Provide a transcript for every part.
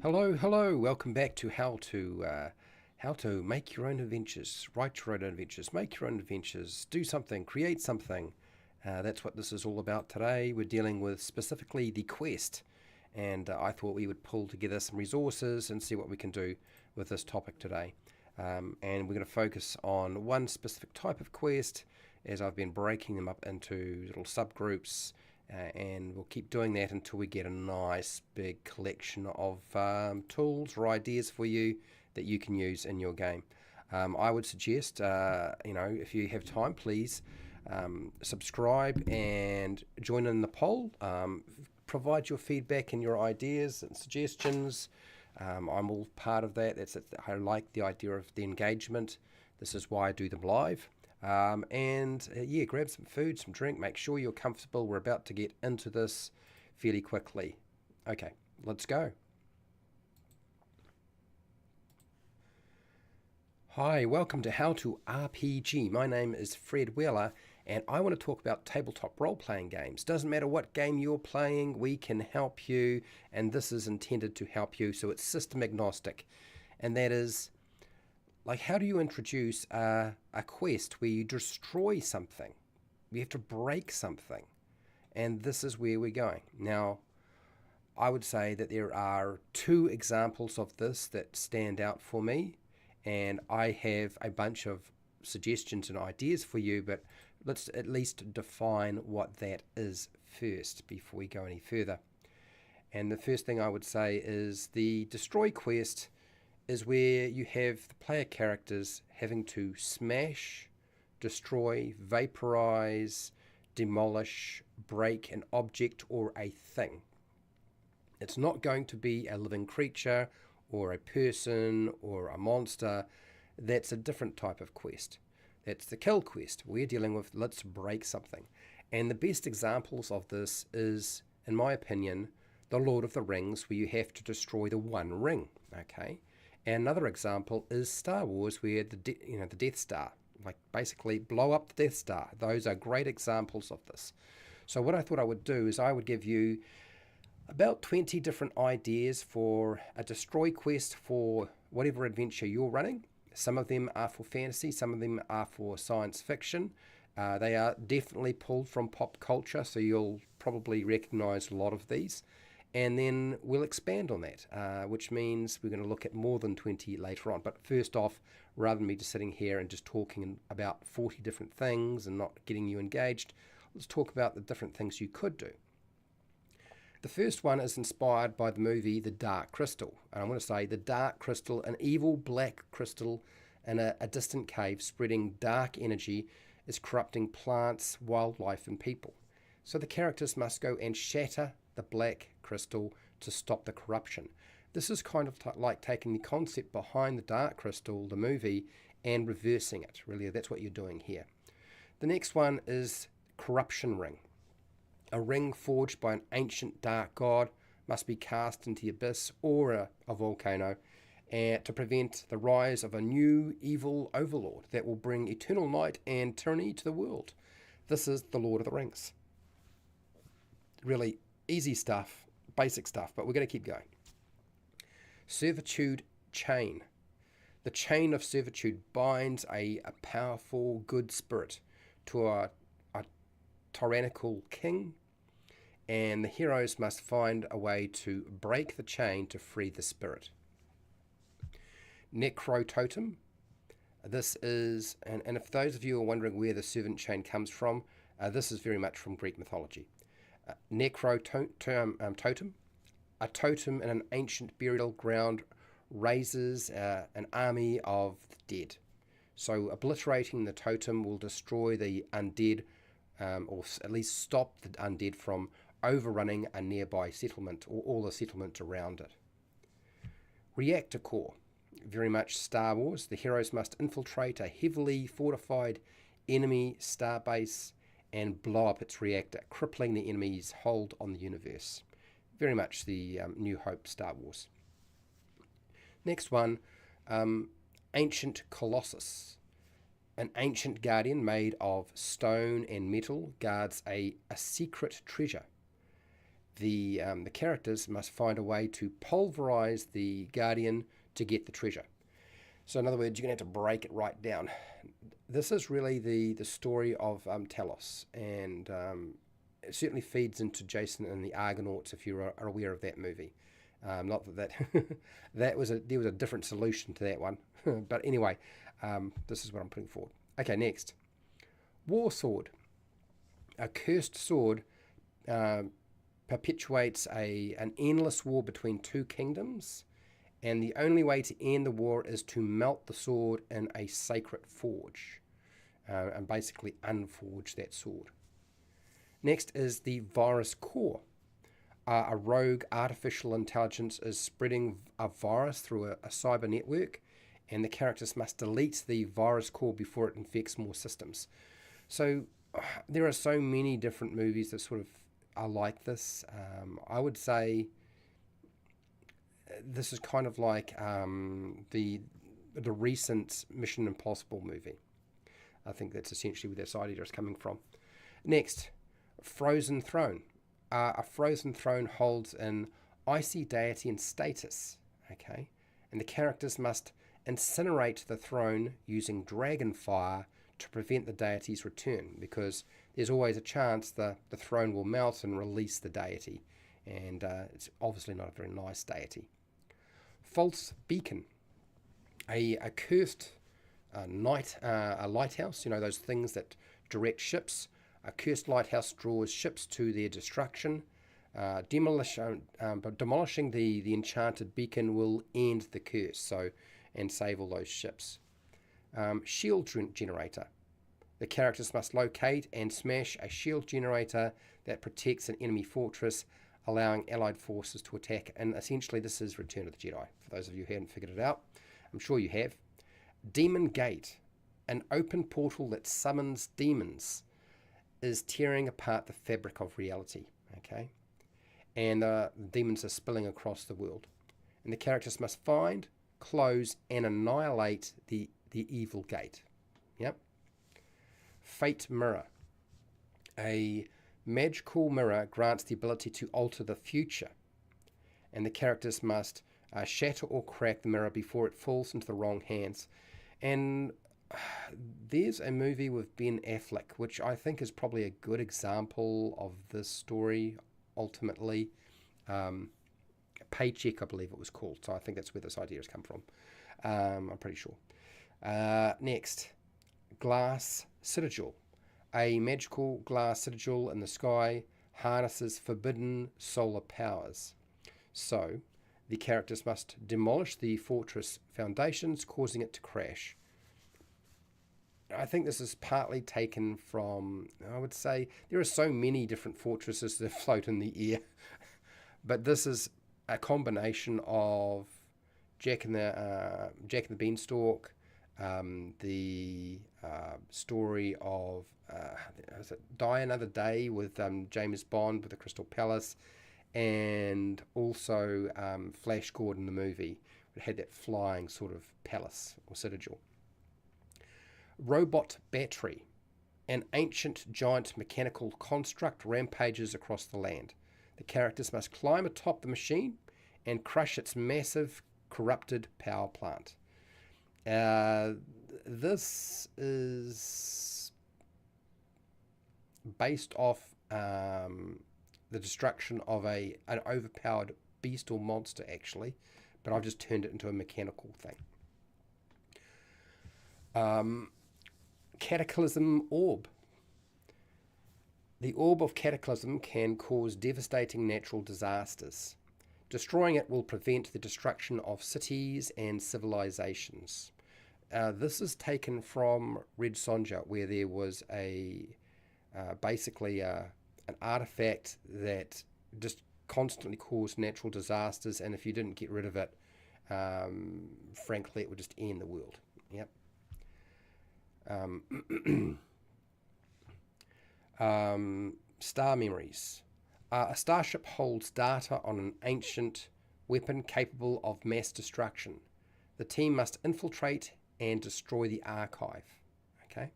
Hello. Welcome back to how to make your own adventures, write your own adventures, make your own adventures, do something, create something. That's what this is all about today. We're dealing with specifically the quest, and I thought we would pull together some resources and see what we can do with this topic today. And we're going to focus on one specific type of quest, as I've been breaking them up into little subgroups, and we'll keep doing that until we get a nice big collection of tools or ideas for you that you can use in your game. I would suggest, if you have time, please subscribe and join in the poll. Provide your feedback and your ideas and suggestions. I'm all part of that. I like the idea of the engagement. This is why I do them live. Grab some food, some drink, make sure you're comfortable. We're about to get into this fairly quickly. Okay, let's go. Hi, welcome to How to RPG. My name is Fred Wheeler, and I want to talk about tabletop role-playing games. Doesn't matter what game you're playing, we can help you, and this is intended to help you, so it's system agnostic. And that is, like, how do you introduce a quest where you destroy something? You have to break something. And this is where we're going. Now, I would say that there are two examples of this that stand out for me. And I have a bunch of suggestions and ideas for you, but let's at least define what that is first before we go any further. And the first thing I would say is the destroy quest is where you have the player characters having to smash, destroy, vaporize, demolish, break an object or a thing. It's not going to be a living creature or a person or a monster. That's a different type of quest. That's the kill quest. We're dealing with let's break something. And the best examples of this is, in my opinion, the Lord of the Rings, where you have to destroy the One Ring. Okay. And another example is Star Wars, where the Death Star, like basically blow up the Death Star. Those are great examples of this. So what I thought I would do is I would give you about 20 different ideas for a destroy quest for whatever adventure you're running. Some of them are for fantasy, some of them are for science fiction. They are definitely pulled from pop culture, so you'll probably recognize a lot of these. And then we'll expand on that, which means we're going to look at more than 20 later on. But first off, rather than me just sitting here and just talking about 40 different things and not getting you engaged, let's talk about the different things you could do. The first one is inspired by the movie The Dark Crystal. And I'm going to say the Dark Crystal, an evil black crystal in a distant cave spreading dark energy, is corrupting plants, wildlife, and people. So the characters must go and shatter the black crystal to stop the corruption. This is kind of like taking the concept behind the Dark Crystal, the movie, and reversing it. Really, that's what you're doing here. The next one is Corruption Ring. A ring forged by an ancient dark god must be cast into the abyss or a volcano to prevent the rise of a new evil overlord that will bring eternal night and tyranny to the world. This is the Lord of the Rings. Really easy stuff, basic stuff, but we're going to keep going. Servitude chain. The chain of servitude binds a powerful good spirit to a tyrannical king, and the heroes must find a way to break the chain to free the spirit. Necro totem. This is, and if those of you are wondering where the servant chain comes from, this is very much from Greek mythology. Necro totem. A totem in an ancient burial ground raises an army of the dead. So obliterating the totem will destroy the undead, or at least stop the undead from overrunning a nearby settlement or all the settlement around it. Reactor core. Very much Star Wars. The heroes must infiltrate a heavily fortified enemy starbase and blow up its reactor, crippling the enemy's hold on the universe. Very much the New Hope Star Wars. Next one, Ancient Colossus. An ancient guardian made of stone and metal guards a secret treasure. the characters must find a way to pulverize the Guardian to get the treasure. So in other words, you're going to have to break it right down. This is really the story of Talos, and it certainly feeds into Jason and the Argonauts, if you are aware of that movie. Not that there was a different solution to that one, but anyway, this is what I'm putting forward. Okay, next, War Sword. A cursed sword perpetuates an endless war between two kingdoms, and the only way to end the war is to melt the sword in a sacred forge, and basically unforge that sword. Next is the virus core. A rogue artificial intelligence is spreading a virus through a cyber network, and the characters must delete the virus core before it infects more systems. So there are so many different movies that sort of are like this. I would say this is kind of like the recent Mission Impossible movie. I think that's essentially where this idea is coming from. Next, Frozen Throne. A frozen throne holds an icy deity and status, okay? And the characters must incinerate the throne using dragon fire to prevent the deity's return, because there's always a chance the throne will melt and release the deity, and it's obviously not a very nice deity. False Beacon. A cursed a lighthouse, those things that direct ships. A cursed lighthouse draws ships to their destruction. Demolishing the enchanted beacon will end the curse, and save all those ships. Shield generator. The characters must locate and smash a shield generator that protects an enemy fortress, allowing allied forces to attack. And essentially this is Return of the Jedi, for those of you who haven't figured it out. I'm sure you have. Demon Gate. An open portal that summons demons is tearing apart the fabric of reality, okay? And demons are spilling across the world. And the characters must find, close, and annihilate the evil gate. Yep. Fate Mirror. A magical mirror grants the ability to alter the future. And the characters must shatter or crack the mirror before it falls into the wrong hands. And there's a movie with Ben Affleck, which I think is probably a good example of this story, ultimately. Paycheck, I believe it was called. So I think that's where this idea has come from. I'm pretty sure. Next, Glass Citadel. A magical glass citadel in the sky harnesses forbidden solar powers. So the characters must demolish the fortress foundations, causing it to crash. I think this is partly taken from, I would say, there are so many different fortresses that float in the air, but this is a combination of Jack and the Beanstalk, the story of Die Another Day with James Bond with the Crystal Palace, and also Flash Gordon the movie. It had that flying sort of palace or citadel. Robot Battery. An ancient giant mechanical construct rampages across the land. The characters must climb atop the machine and crush its massive, corrupted power plant. This is based off the destruction of an overpowered beast or monster, actually, but I've just turned it into a mechanical thing. Cataclysm Orb. The Orb of Cataclysm can cause devastating natural disasters. Destroying it will prevent the destruction of cities and civilizations. This is taken from Red Sonja, where there was basically an artifact that just constantly caused natural disasters, and if you didn't get rid of it, frankly, it would just end the world. Yep. Star Memories. A starship holds data on an ancient weapon capable of mass destruction. The team must infiltrate and destroy the archive. Okay.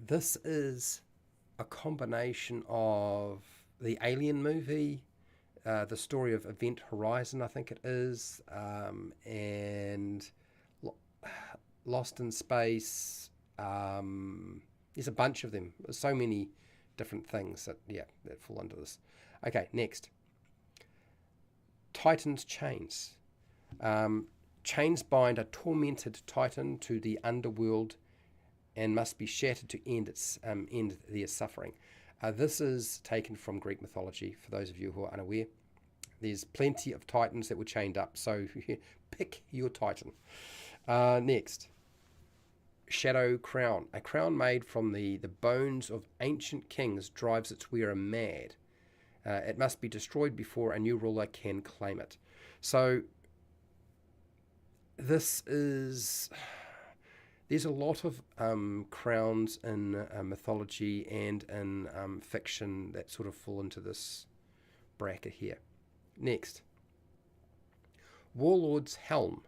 This is a combination of the Alien movie, the story of Event Horizon, I think it is, and Lost in Space. There's a bunch of them. There's so many different things that fall under this. Okay, next. Titan's chains. Chains bind a tormented Titan to the underworld and must be shattered to end their suffering. This is taken from Greek mythology, for those of you who are unaware. There's plenty of Titans that were chained up, so pick your Titan. Next, Shadow Crown. A crown made from the bones of ancient kings drives its wearer mad. It must be destroyed before a new ruler can claim it. So this is... There's a lot of crowns in mythology and in fiction that sort of fall into this bracket here. Next, Warlord's Helm.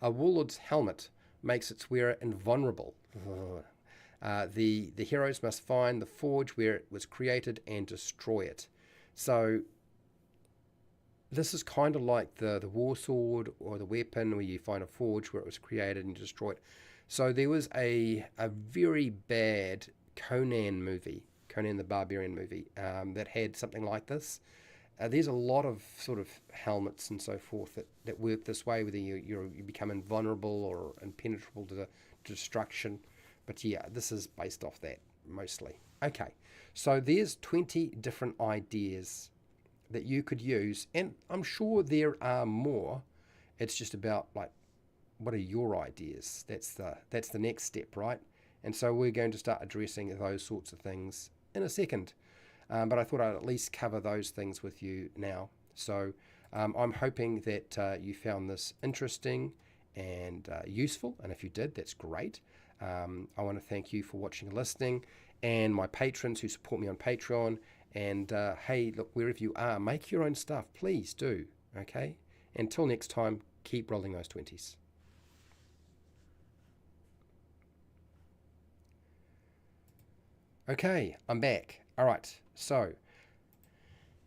A warlord's helmet makes its wearer invulnerable. The heroes must find the forge where it was created and destroy it. So this is kind of like the war sword or the weapon where you find a forge where it was created and destroy it. So there was a very bad Conan movie, Conan the Barbarian movie, that had something like this. There's a lot of sort of helmets and so forth that work this way, whether you become invulnerable or impenetrable to destruction. But yeah, this is based off that mostly. Okay, so there's 20 different ideas that you could use, and I'm sure there are more. It's just about like, what are your ideas? That's the next step, right? And so we're going to start addressing those sorts of things in a second. But I thought I'd at least cover those things with you now. So I'm hoping that you found this interesting and useful. And if you did, that's great. I want to thank you for watching and listening, and my patrons who support me on Patreon. And hey, look, wherever you are, make your own stuff. Please do. Okay? Until next time, keep rolling those 20s. Okay, I'm back. All right, so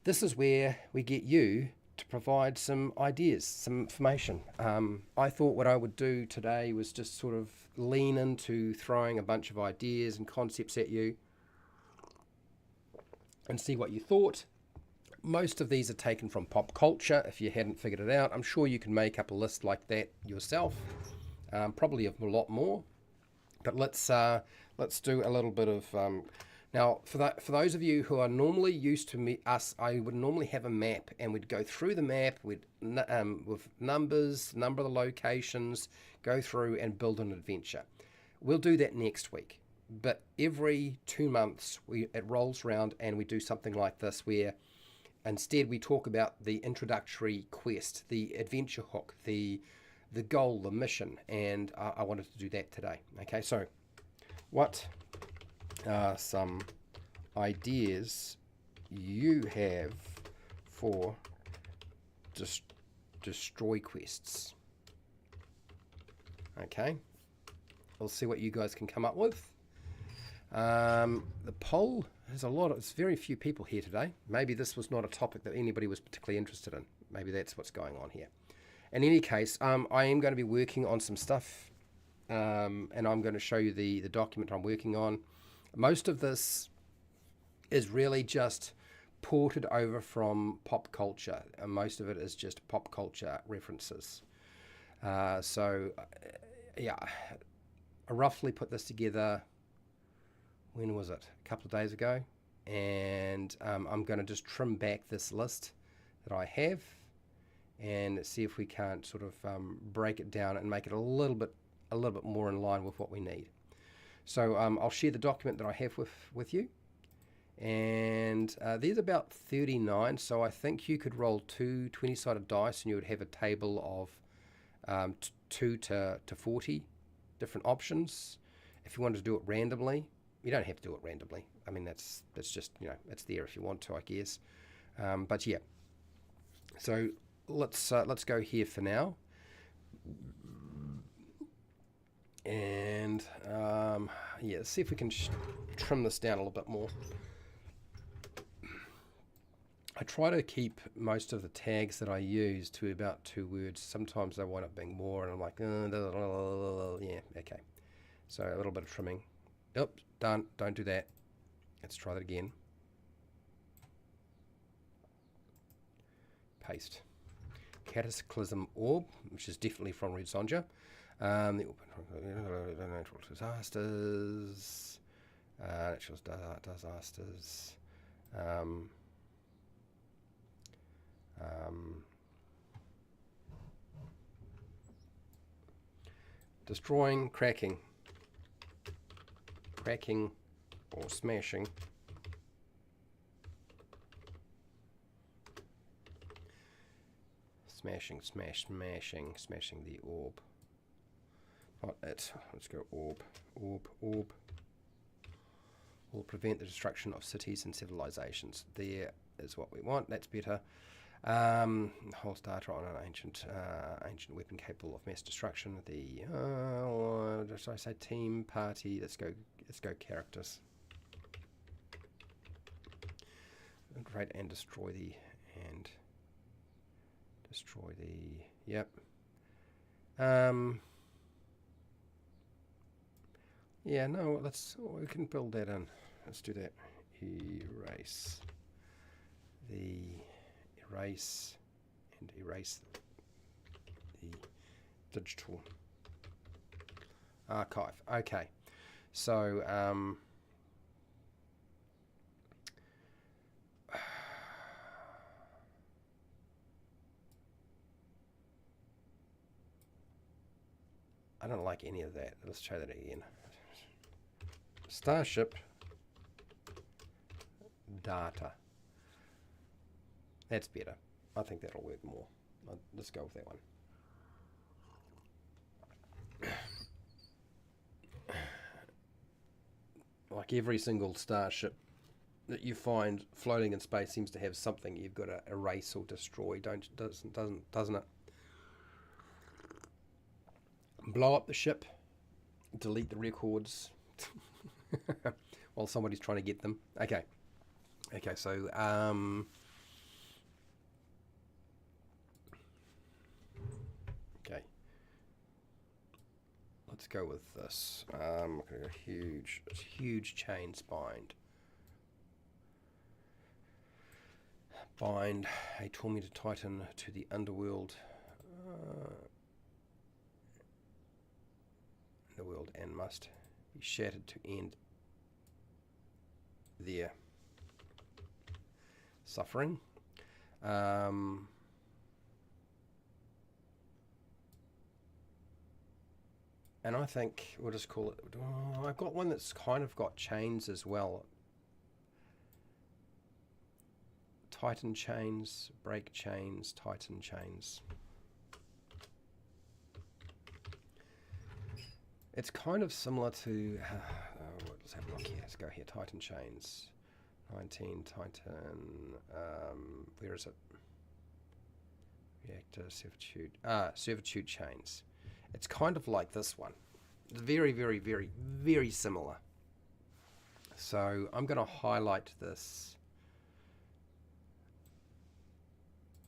this is where we get you to provide some ideas, some information. I thought what I would do today was just sort of lean into throwing a bunch of ideas and concepts at you and see what you thought. Most of these are taken from pop culture. If you hadn't figured it out, I'm sure you can make up a list like that yourself, probably of a lot more. But let's do a little bit of... Now, for those of you who are normally used to us, I would normally have a map, and we'd go through the map with numbers, number of the locations, go through and build an adventure. We'll do that next week. But every 2 months, it rolls around and we do something like this, where instead we talk about the introductory quest, the adventure hook, the goal, the mission, and I wanted to do that today. Okay, so what are some ideas you have for destroy quests? Okay, we'll see what you guys can come up with. The poll, it's very few people here today. Maybe this was not a topic that anybody was particularly interested in. Maybe that's what's going on here. In any case, I am going to be working on some stuff, and I'm going to show you the document I'm working on. Most of this is really just ported over from pop culture, and most of it is just pop culture references. So, yeah, I roughly put this together, when was it? A couple of days ago. And I'm going to just trim back this list that I have and see if we can't sort of break it down and make it a little bit more in line with what we need. So I'll share the document that I have with you. And there's about 39, so I think you could roll two 20-sided dice and you would have a table of 2 to 40 different options. If you wanted to do it randomly, you don't have to do it randomly. I mean, that's just, it's there if you want to, I guess. But yeah, so let's go here for now. And yeah, see if we can trim this down a little bit more. try to keep most of the tags that I use to about 2 words. Sometimes they wind up being more, and I'm like, yeah, okay. So a little bit of trimming. Oops, done. Don't do that. Let's try that again. Paste. Cataclysm Orb, which is definitely from Red Sonja. The natural disasters. Natural disasters. Destroying, cracking or smashing. Smashing the orb. Not it. Let's go orb. Will prevent the destruction of cities and civilizations. There is what we want. That's better. Holds data on an ancient weapon capable of mass destruction. The did I say team party? Let's go characters. Create and destroy the Yep. Yeah. No. We can build that in. Let's do that. Erase the digital archive. Okay, so I don't like any of that. Let's try that again. Starship data. That's better. I think that'll work more. Let's go with that one. Like every single starship that you find floating in space seems to have something you've got to erase or destroy. Doesn't it? Blow up the ship, delete the records while somebody's trying to get them. Okay, so okay, let's go with this. I'm going to go huge chains bind a tormented titan to the underworld. And must be shattered to end their suffering. And I think we'll just call it. I've got one that's kind of got chains as well. Titan chains, break chains, Titan chains. It's kind of similar to, let's have a look here. Let's go here, Titan chains. 19, Titan, where is it? Reactor, servitude chains. It's kind of like this one. It's very, very, very, very similar. So I'm going to highlight this,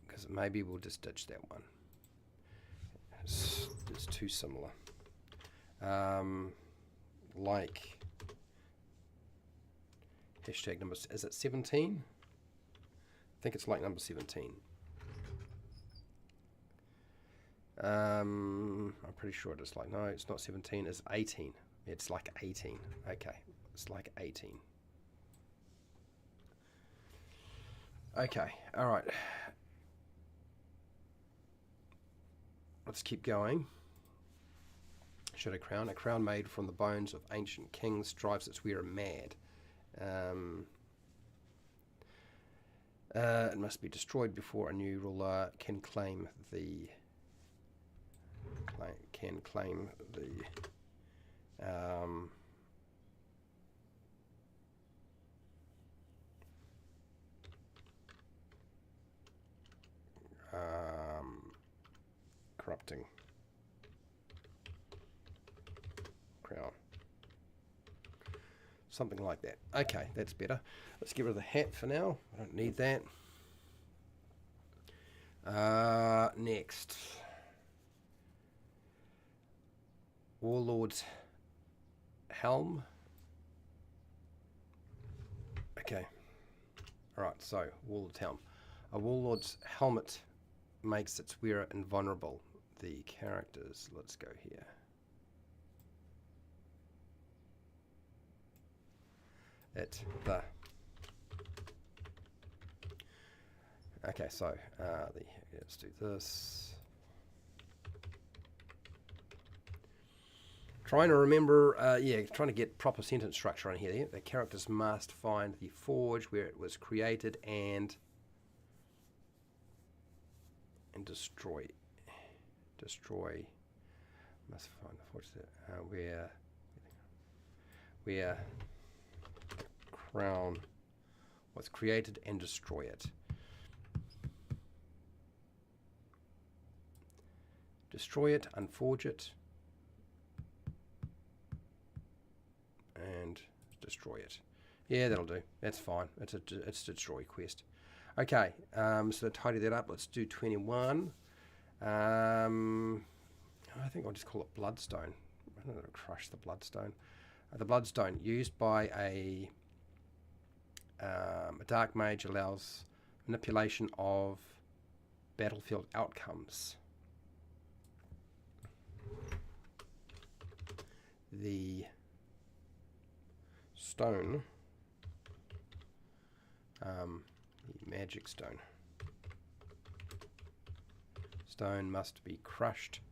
because maybe we'll just ditch that one. It's too similar. Like hashtag number, is it 17? I think it's like number 17. I'm pretty sure it is like, no, it's not 17, it's 18. It's like 18. Okay, it's like 18. Okay, all right. Let's keep going. Should a crown made from the bones of ancient kings drives its wearer mad. It must be destroyed before a new ruler can claim the corrupting crown. Something like that. Okay, that's better. Let's get rid of the hat for now. I don't need that. Next. Warlord's Helm. Okay. Alright, so Warlord's Helm. A Warlord's helmet makes its wearer invulnerable. The characters, let's go here. Okay, so let's do this. Trying to remember, trying to get proper sentence structure on here. The characters must find the forge where it was created and destroy. Must find the forge where crown was created and destroy it. Destroy it, unforge it, and destroy it. Yeah, that'll do. That's fine. It's a destroy quest. Okay, so to tidy that up, let's do 21. I think I'll just call it Bloodstone. I don't know, crush the Bloodstone. The Bloodstone, used by a Dark Mage, allows manipulation of battlefield outcomes. The stone, the magic stone. Stone must be crushed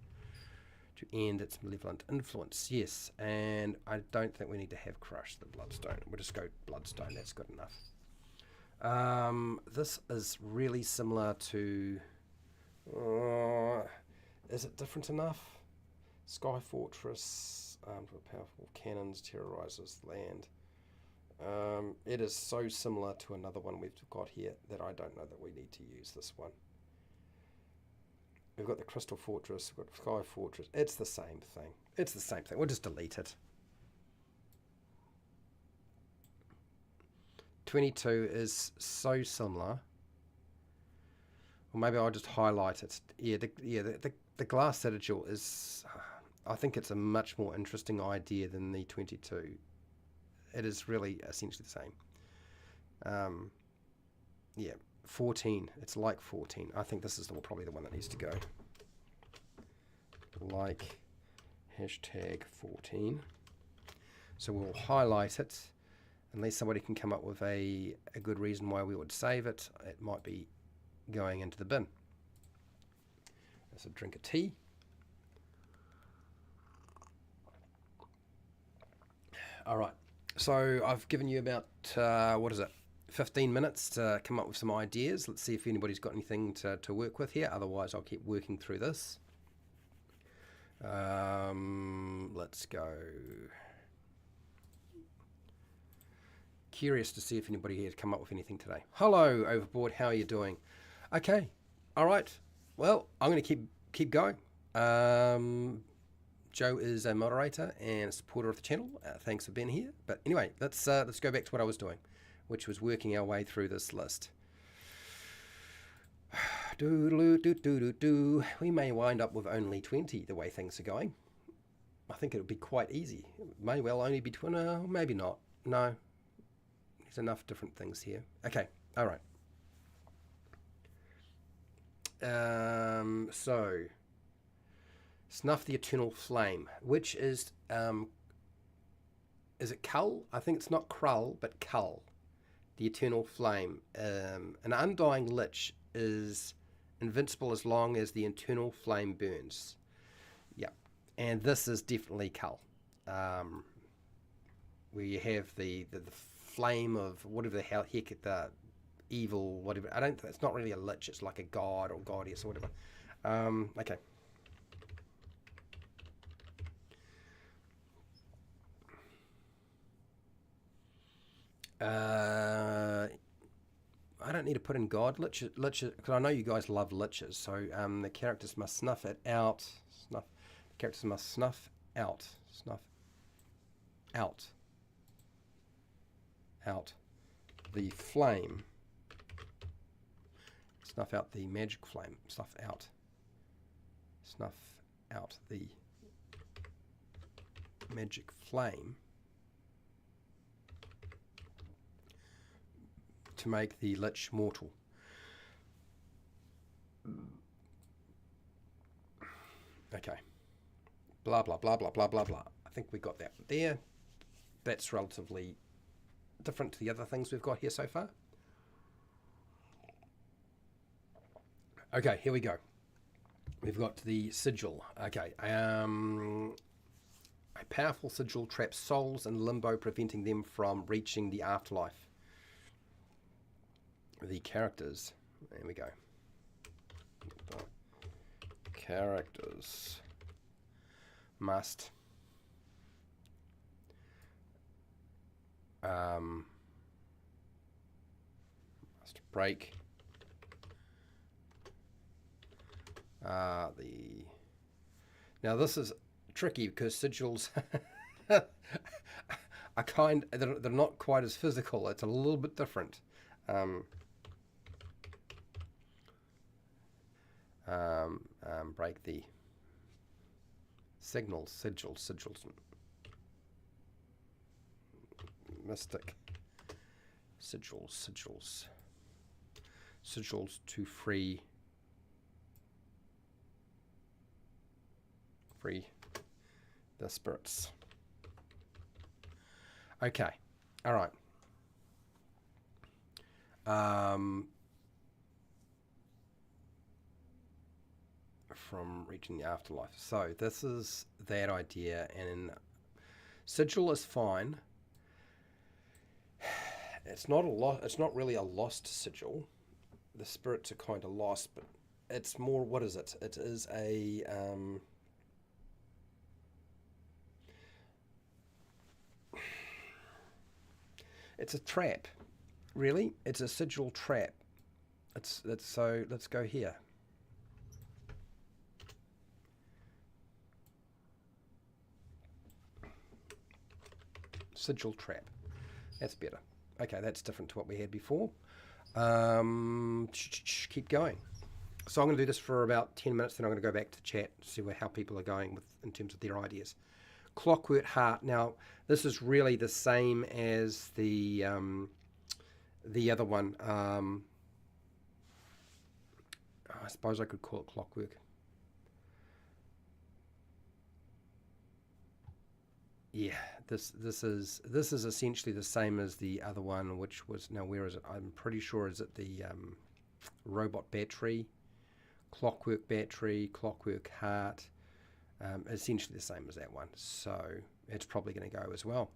to end its malevolent influence. Yes, and I don't think we need to have crushed the bloodstone. We'll just go bloodstone. That's good enough. This is really similar to. Is it different enough? Sky Fortress, armed with powerful cannons, terrorizes land. It is so similar to another one we've got here that I don't know that we need to use this one. We've got the Crystal Fortress, we've got Sky Fortress. It's the same thing. It's the same thing. We'll just delete it. 22 is so similar. Or maybe I'll just highlight it. Yeah, the Glass Citadel is... I think it's a much more interesting idea than the 22. It is really essentially the same. Yeah, 14. It's like 14. I think this is probably the one that needs to go. Like #14. So we'll highlight it. Unless somebody can come up with a good reason why we would save it, it might be going into the bin. That's a drink of tea. All right, so I've given you about, 15 minutes to come up with some ideas. Let's see if anybody's got anything to work with here. Otherwise, I'll keep working through this. Let's go. Curious to see if anybody here has come up with anything today. Hello, Overboard. How are you doing? Okay. All right. Well, I'm going to keep going. Joe is a moderator and a supporter of the channel. Thanks for being here. But anyway, let's go back to what I was doing, which was working our way through this list. We may wind up with only 20 the way things are going. I think it would be quite easy. It may well only be 20, maybe not. No, there's enough different things here. Okay, all right. So, Snuff the Eternal Flame, which is it Kull? I think it's not Krull, but Kull. The Eternal Flame. An undying lich is invincible as long as the eternal flame burns. Yeah, and this is definitely Kull. Where you have the flame of whatever the hell heck the evil whatever. It's not really a lich. It's like a god or goddess or whatever. Okay. I don't need to put in God liches because I know you guys love liches. So the characters must snuff it out. The characters must snuff out the flame. It's Snuff out the magic flame. Snuff out the magic flame to make the lich mortal. Okay. Blah, blah, blah, blah, blah, blah, blah. I think we got that there. That's relatively different to the other things we've got here so far. Okay, here we go. We've got the sigil. Okay. A powerful sigil traps souls in limbo, preventing them from reaching the afterlife. The characters. There we go. Characters must break now this is tricky because sigils are they're not quite as physical. It's a little bit different. Break the sigils, mystic sigils to free the spirits. Okay, all right. From reaching the afterlife. So this is that idea, and sigil is fine. It's not a lot. It's not really a lost sigil. The spirits are kind of lost, but it's more. What is it? It is a it's a trap. Really, it's a sigil trap. So let's go here. Sigil trap. That's better. Okay, that's different to what we had before. Keep going. So I'm going to do this for about 10 minutes, then I'm going to go back to chat, see how people are going with in terms of their ideas. Clockwork Heart. Now, this is really the same as the other one. I suppose I could call it Clockwork. Yeah, this is essentially the same as the other one, which was, now where is it? I'm pretty sure, is it the robot battery, clockwork battery, clockwork heart, essentially the same as that one. So it's probably going to go as well.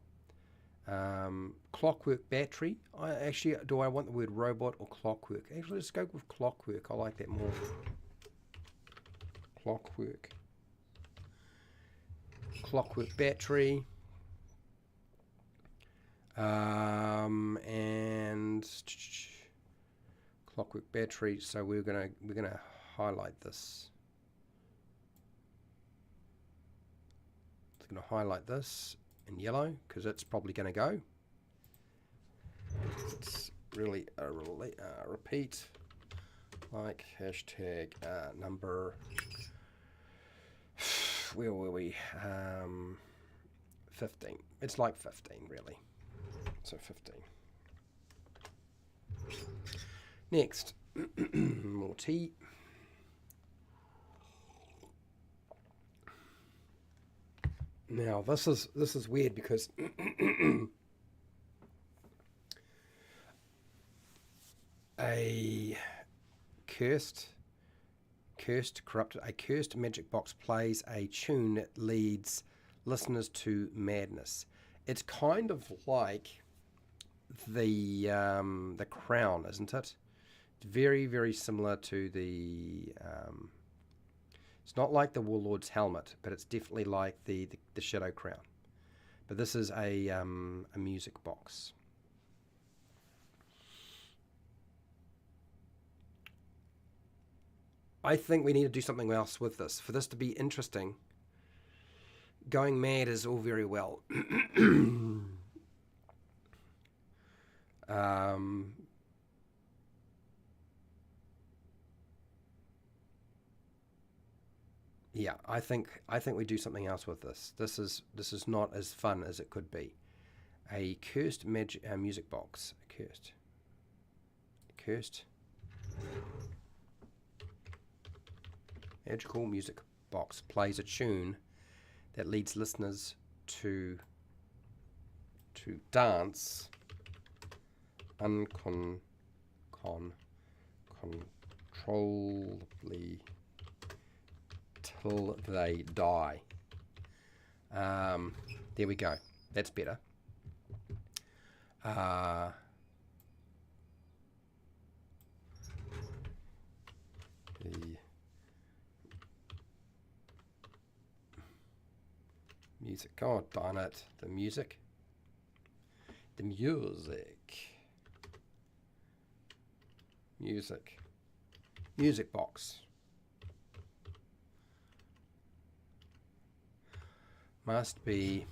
Clockwork battery. Do I want the word robot or clockwork? Actually, let's go with clockwork. I like that more. Clockwork battery, and clockwork battery. So we're gonna highlight this. It's gonna highlight this in yellow because it's probably gonna go. It's really a repeat, like hashtag number. Where were we? 15. It's like 15, really. So 15. Next, more tea. Now this is weird because a cursed magic box plays a tune that leads listeners to madness. It's kind of like the Crown, isn't it? It's very, very similar to the. It's not like the Warlord's helmet, but it's definitely like the Shadow Crown. But this is a music box. I think we need to do something else with this. For this to be interesting, going mad is all very well. Yeah, I think we do something else with this. This is not as fun as it could be. A cursed music box. Cursed magical music box plays a tune that leads listeners to dance uncontrollably till they die. There we go. That's better. The music. God darn it. The music. Music box. Must be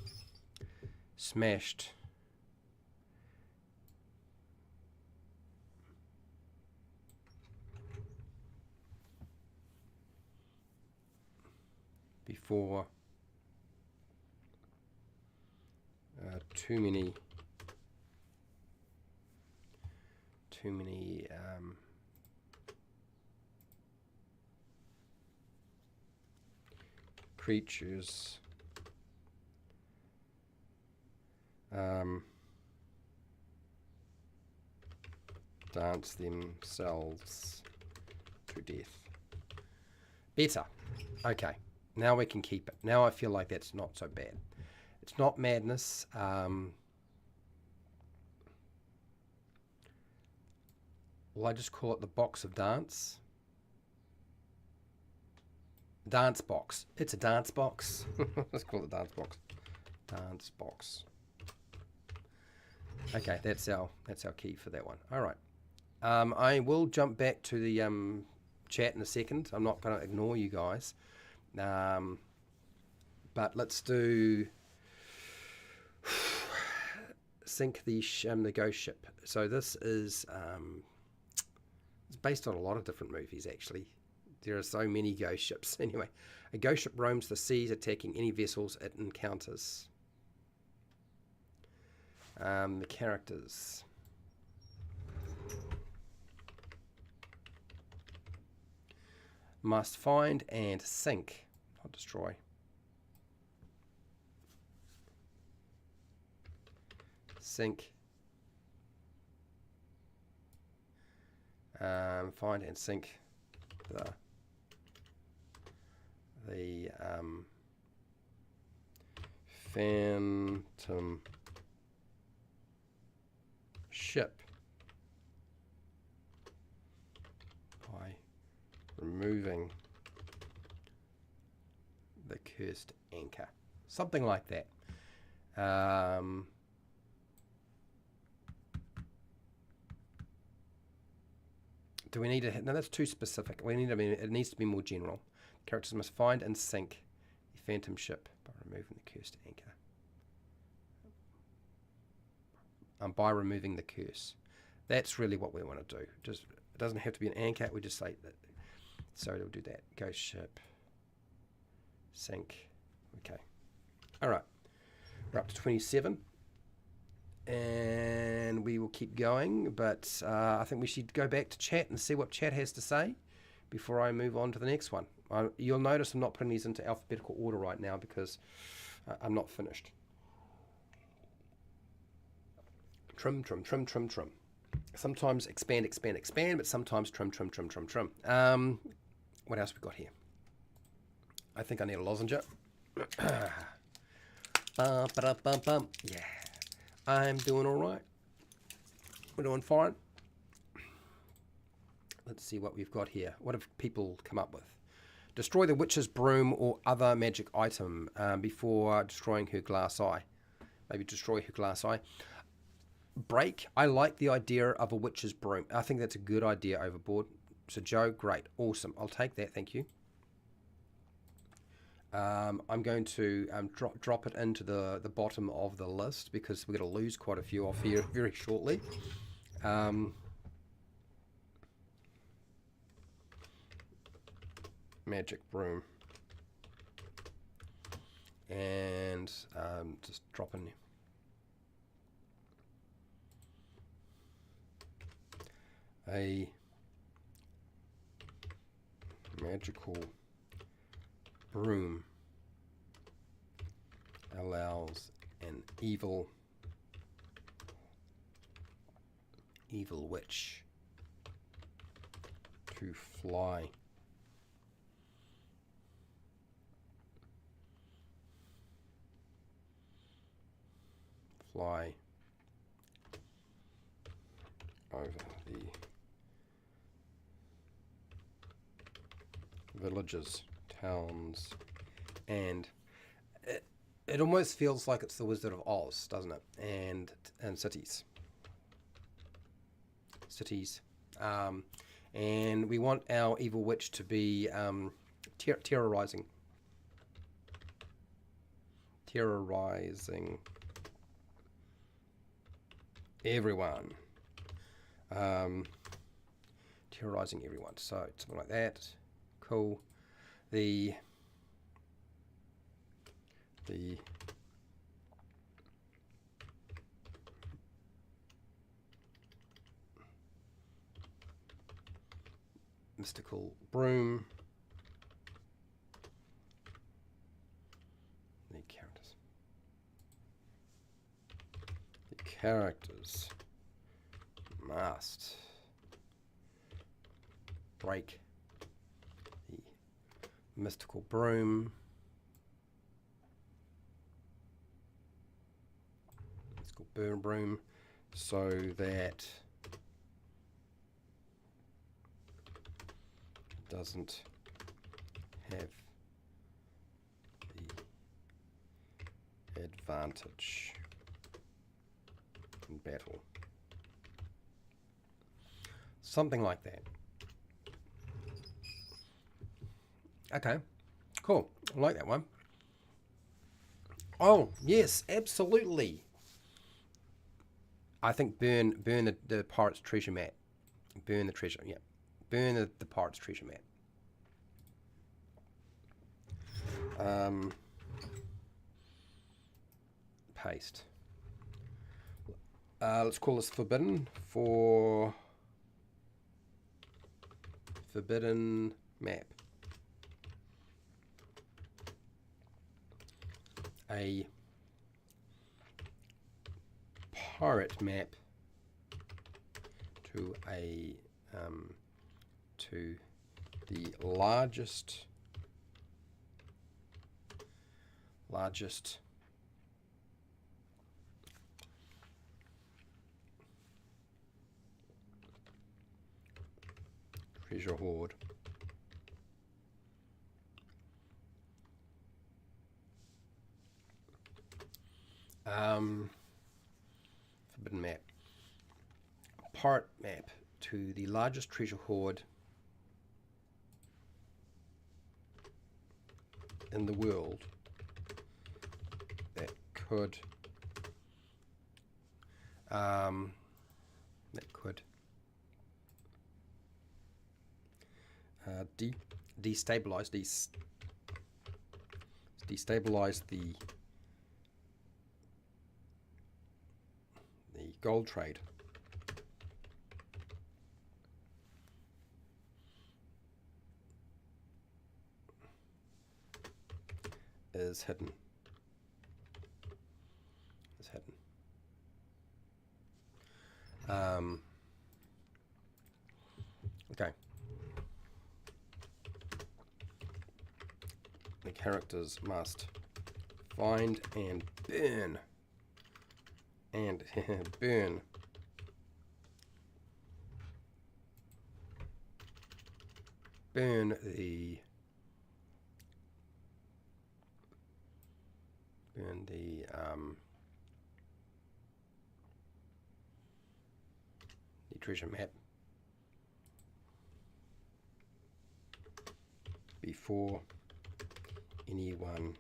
smashed before too many creatures dance themselves to death. Better. Okay, now we can keep it. Now I feel like that's not so bad. It's not madness. Will I just call it the box of dance? Dance box. It's a dance box. Let's call it dance box. Dance box. Okay, that's our key for that one. All right. I will jump back to the chat in a second. I'm not going to ignore you guys. But let's do sink the ghost ship. So this is it's based on a lot of different movies, actually. There are so many ghost ships. Anyway, a ghost ship roams the seas, attacking any vessels it encounters. The characters. Must find and sink, not destroy. Sink. Find and sink the phantom ship by removing the cursed anchor. Something like that. Do we need to? No, that's too specific. We need to be. It needs to be more general. Characters must find and sink the phantom ship by removing the cursed anchor. By removing the curse. That's really what we want to do. Just it doesn't have to be an anchor. We just say that. So it'll do that. Ghost ship. Sink. Okay. All right. We're up to 27. And we will keep going, but I think we should go back to chat and see what chat has to say before I move on to the next one. You'll notice I'm not putting these into alphabetical order right now because I'm not finished. Trim, trim, trim, trim, trim. Sometimes expand, expand, expand, but sometimes trim, trim, trim, trim, trim. What else we got here? I think I need a lozenge. Bum, ba, bum, bum. Yeah. I'm doing all right. We're doing fine. Let's see what we've got here. What have people come up with? Destroy the witch's broom or other magic item before destroying her glass eye. Maybe destroy her glass eye. Break. I like the idea of a witch's broom. I think that's a good idea overboard. So Joe, great. Awesome. I'll take that. Thank you. I'm going to drop it into the bottom of the list because we're going to lose quite a few off here very shortly. Magic broom. and just drop in a magical broom allows an evil witch to fly over the villages, towns, and it almost feels like it's the Wizard of Oz, doesn't it? And cities. And we want our evil witch to be terrorizing everyone. Terrorizing everyone. So something like that. Cool. The mystical broom. The characters must break the mystical broom. Broom, so that it doesn't have the advantage in battle. Something like that. Okay, cool. I like that one. Oh, yes, absolutely. I think burn the pirate's treasure map. Burn the treasure, yeah. Burn the pirate's treasure map. Paste. Let's call this forbidden map. A pirate map to the largest treasure hoard forbidden map. Pirate map to the largest treasure hoard in the world that could destabilize the gold trade. Is hidden. Okay. The characters must find and burn the treasure map before anyone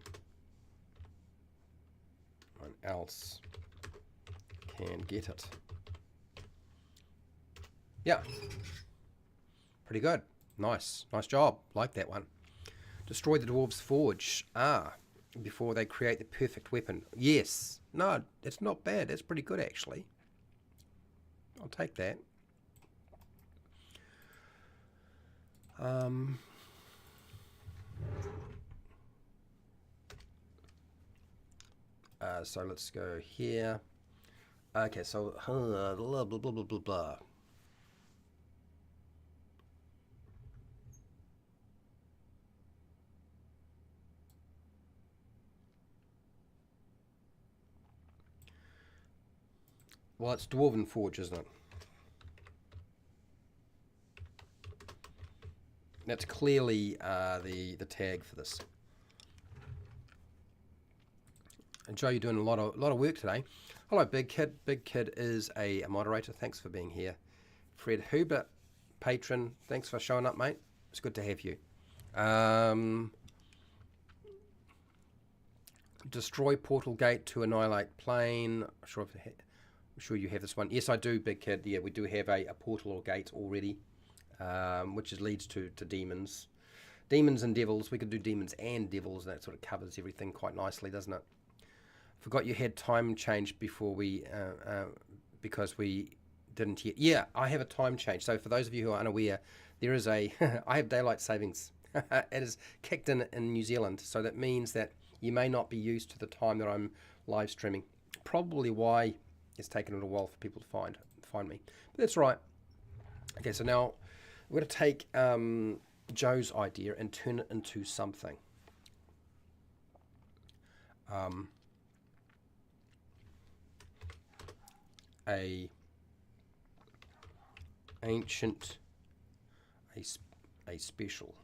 else can get it. Yeah, pretty good. Nice job. Like that one. Destroy the dwarves' forge. before they create the perfect weapon. Yes. No, it's not bad. That's pretty good, actually. I'll take that. So let's go here. Okay, so blah, blah, blah, blah, blah, blah. Well, it's Dwarven Forge, isn't it? That's clearly the tag for this. And Joe, you're doing a lot of work today. Hello, Big Kid. Big Kid is a moderator. Thanks for being here. Fred Huber, patron. Thanks for showing up, mate. It's good to have you. Destroy portal gate to annihilate plane. I'm sure you have this one. Yes, I do, Big Kid. Yeah, we do have a portal or gate already, which leads to demons. Demons and devils. We could do demons and devils. That sort of covers everything quite nicely, doesn't it? Forgot you had time change before we, because we didn't yet. Yeah, I have a time change. So for those of you who are unaware, there is a, I have daylight savings. It is kicked in New Zealand. So that means that you may not be used to the time that I'm live streaming. Probably why it's taken a little while for people to find me. But that's right. Okay, so now we're going to take Joe's idea and turn it into something. A special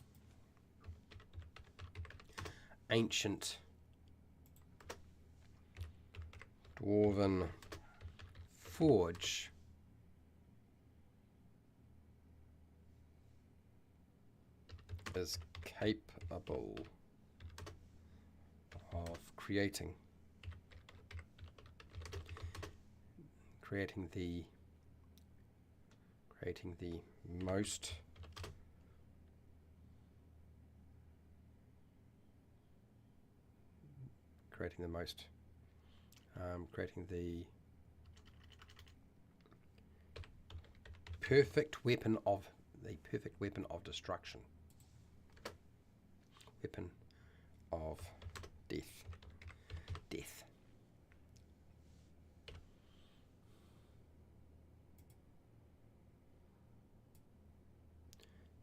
ancient Dwarven Forge is capable of creating the most perfect weapon of destruction. Weapon of death.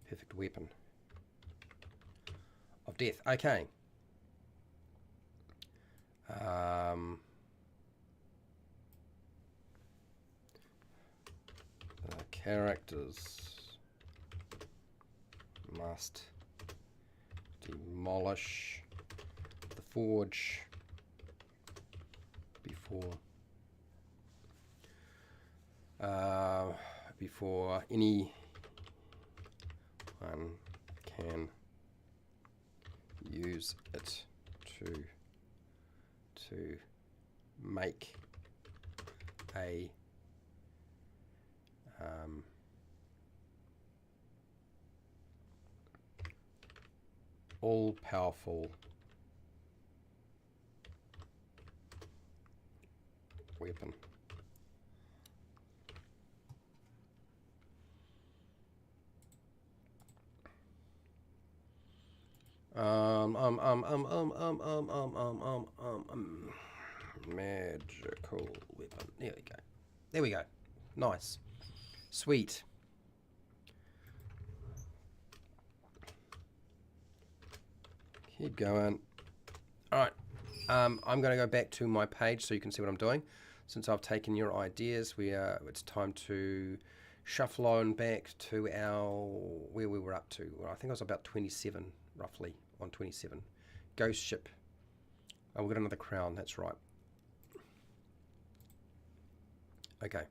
Perfect weapon of death. Okay. The characters must demolish the forge before anyone can use it to make a all-powerful weapon. Magical weapon. There we go. There we go. Nice. Sweet. Keep going. All right. I'm going to go back to my page so you can see what I'm doing. Since I've taken your ideas, it's time to shuffle on back to where we were up to. Well, I think I was about 27, roughly, on 27. Ghost ship. Oh, we've got another crown, that's right. Okay.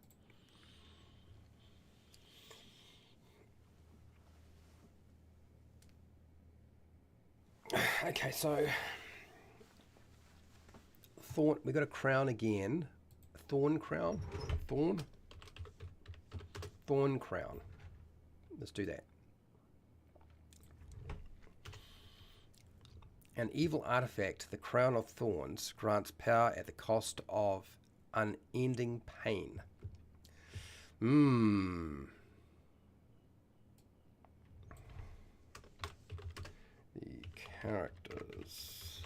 Okay, so Thorn, we got a crown again. Thorn crown? Thorn crown. Let's do that. An evil artifact, the Crown of Thorns, grants power at the cost of unending pain. The characters.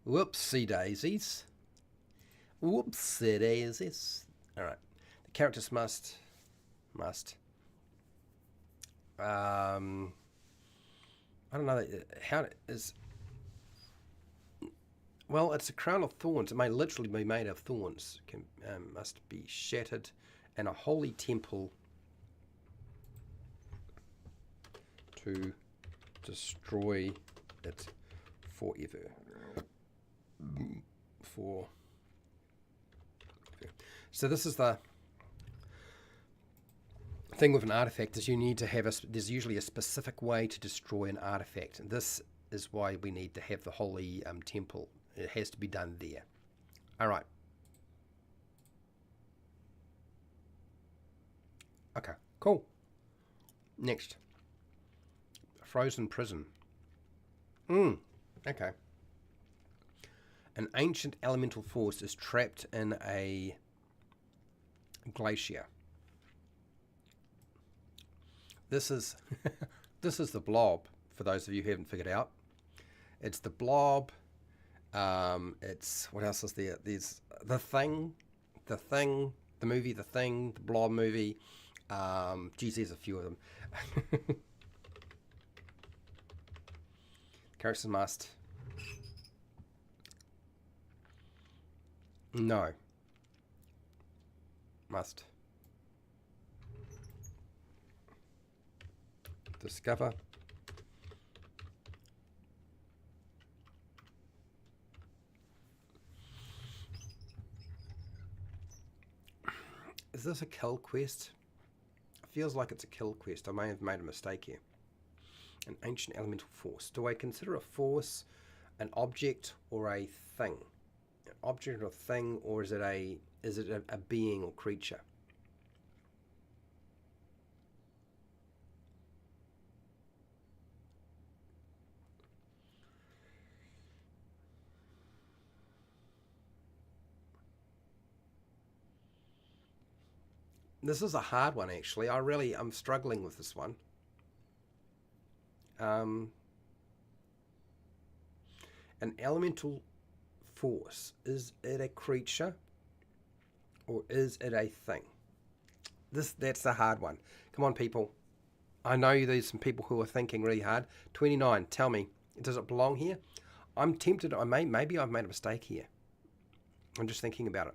Whoopsie daisies. Whoopsie daisies. Alright. The characters must. I don't know how is. Well, it's a crown of thorns. It may literally be made of thorns. Must be shattered, and a holy temple to destroy it forever. So this is the thing with an artifact, is you need to have there's usually a specific way to destroy an artifact, and this is why we need to have the holy temple. It has to be done there. All right. Okay, cool. Next. Frozen prison. Okay. An ancient elemental force is trapped in a glacier. This is this is the blob, for those of you who haven't figured out. It's the blob. It's, what else is there? There's the thing, the movie, The Thing, the Blob movie. Geez, there's a few of them. Characters must. No. Must. Discover. Is this a kill quest? It feels like it's a kill quest. I may have made a mistake here. An ancient elemental force. Do I consider a force an object or a thing? An object or a thing, or is it a being or creature? This is a hard one, actually. I'm struggling with this one. An elemental force, is it a creature or is it a thing? That's a hard one. Come on, people. I know there's some people who are thinking really hard. 29, tell me, does it belong here? I'm tempted. Maybe I've made a mistake here. I'm just thinking about it.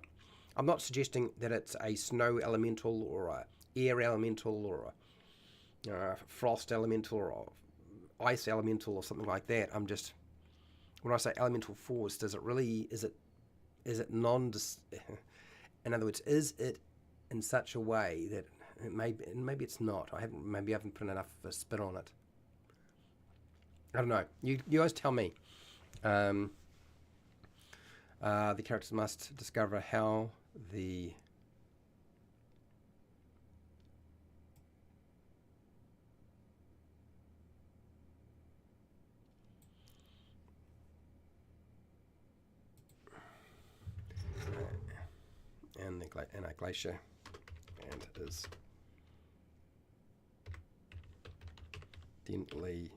I'm not suggesting that it's a snow elemental or a air elemental or a frost elemental or a ice elemental or something like that. I'm just, when I say elemental force, does it really, is it non, in other words, is it in such a way that maybe it's not. Maybe I haven't put enough of a spin on it. I don't know. You guys tell me. The characters must discover how the and a glacier and is gently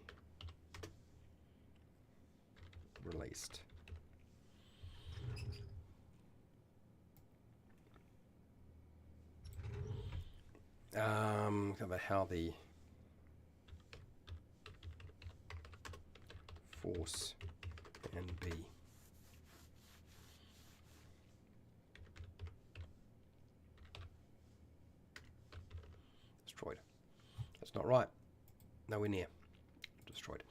released. About how the force can be destroyed. That's not right. Nowhere near destroyed.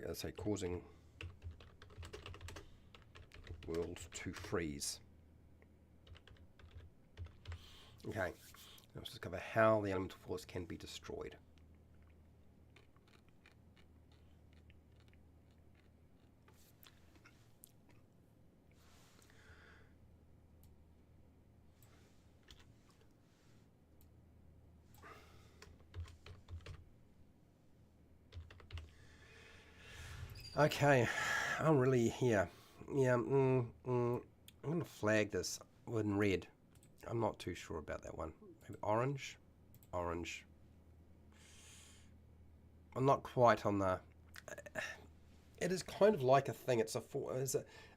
Let's say causing the world to freeze. Okay, let's discover how the elemental force can be destroyed. Okay, I'm really here. Yeah, I'm going to flag this in red. I'm not too sure about that one. Maybe orange? Orange. I'm not quite on the... It is kind of like a thing. It's a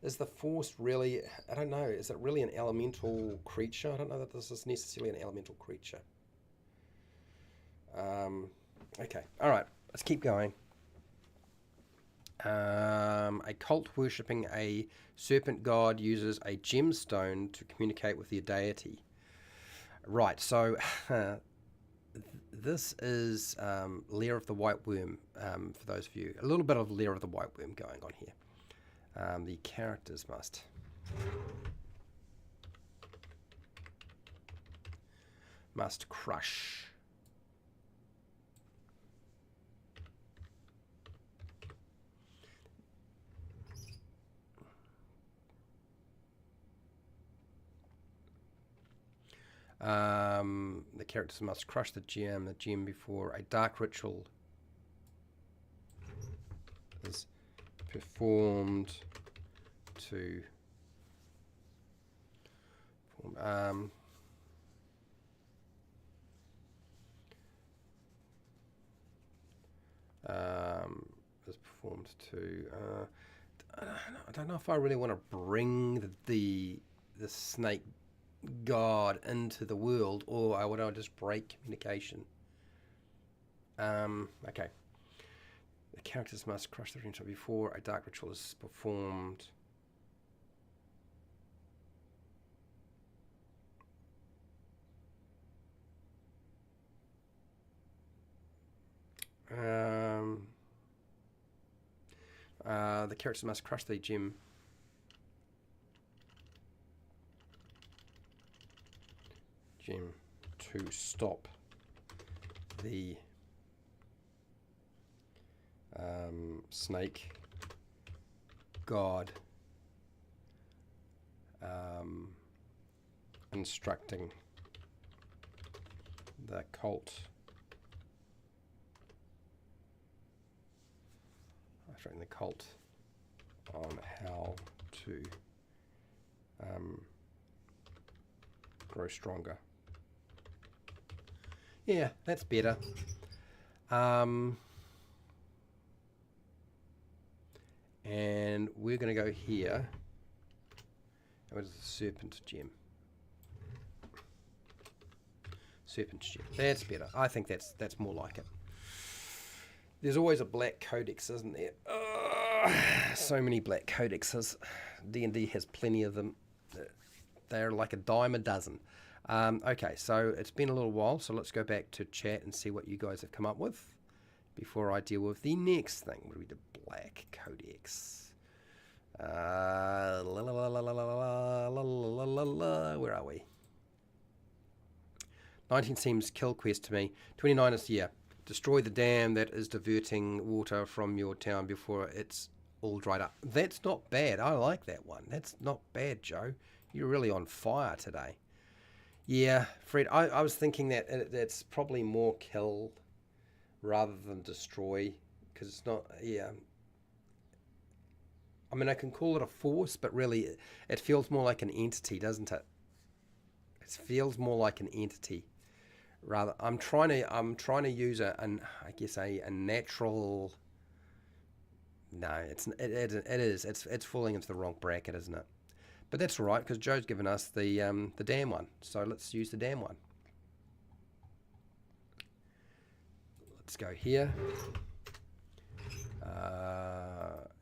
is the force really? I don't know. Is it really an elemental creature? I don't know that this is necessarily an elemental creature. Okay. All right. Let's keep going. A cult worshipping a serpent god uses a gemstone to communicate with their deity. Right. So this is Lair of the White Worm, for those of you. A little bit of Lair of the White Worm going on here. The characters must crush. The characters must crush the gem before a dark ritual is performed to is performed to I don't know if I really want to bring the snake god into the world, or would I just break communication? Okay. The characters must crush the ritual before a dark ritual is performed. The characters must crush the gem to stop the snake god instructing the cult on how to grow stronger. Yeah, that's better. And we're going to go here. What is the serpent gem? Serpent gem. That's better. I think that's more like it. There's always a black codex, isn't there? So many black codexes. D&D has plenty of them. They're like a dime a dozen. Okay, so it's been a little while, so let's go back to chat and see what you guys have come up with before I deal with the next thing. What do we do? Black codex. Where are we? 19 seems kill quest to me. 29 is here. Destroy the dam that is diverting water from your town before it's all dried up. That's not bad. I like that one. That's not bad, Joe. You're really on fire today. Yeah, Fred, I was thinking that it's probably more kill rather than destroy, because it's not, yeah. I mean, I can call it a force, but really it feels more like an entity, doesn't it? It feels more like an entity. Rather, I'm trying to use I guess a natural. No, it is. It's falling into the wrong bracket, isn't it? But that's all right, because Joe's given us the damn one. So let's use the damn one. Let's go here.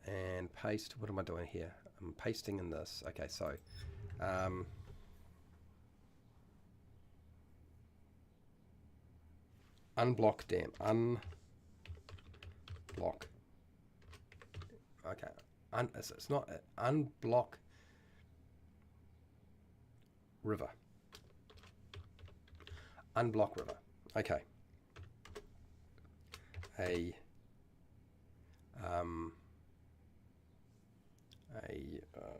And paste. What am I doing here? I'm pasting in this. Okay, so unblock dam. Unblock. Okay. It's not unblock river. Unblock river. Okay. A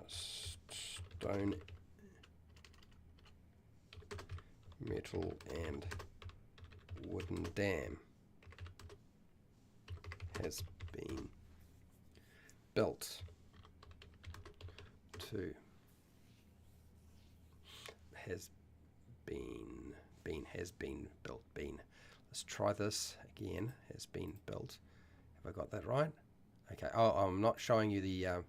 stone, metal, and wooden dam has been built to has been built. Let's try this again. Has been built. Have I got that right? Okay. Oh, I'm not showing you the.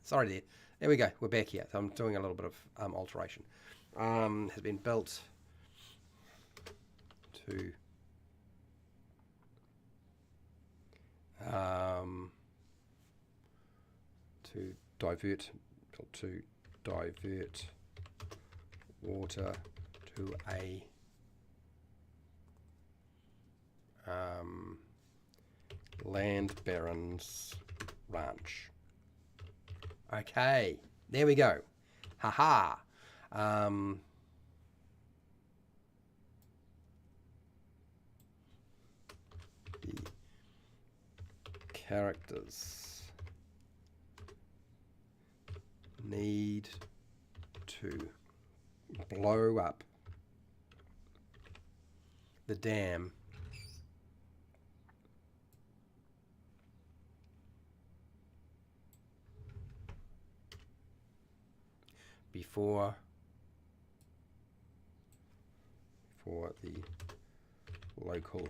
Sorry there. There we go. We're back here. So I'm doing a little bit of alteration. Has been built to divert water to a land baron's ranch. Okay, there we go. Haha. The characters need to blow up the dam before the local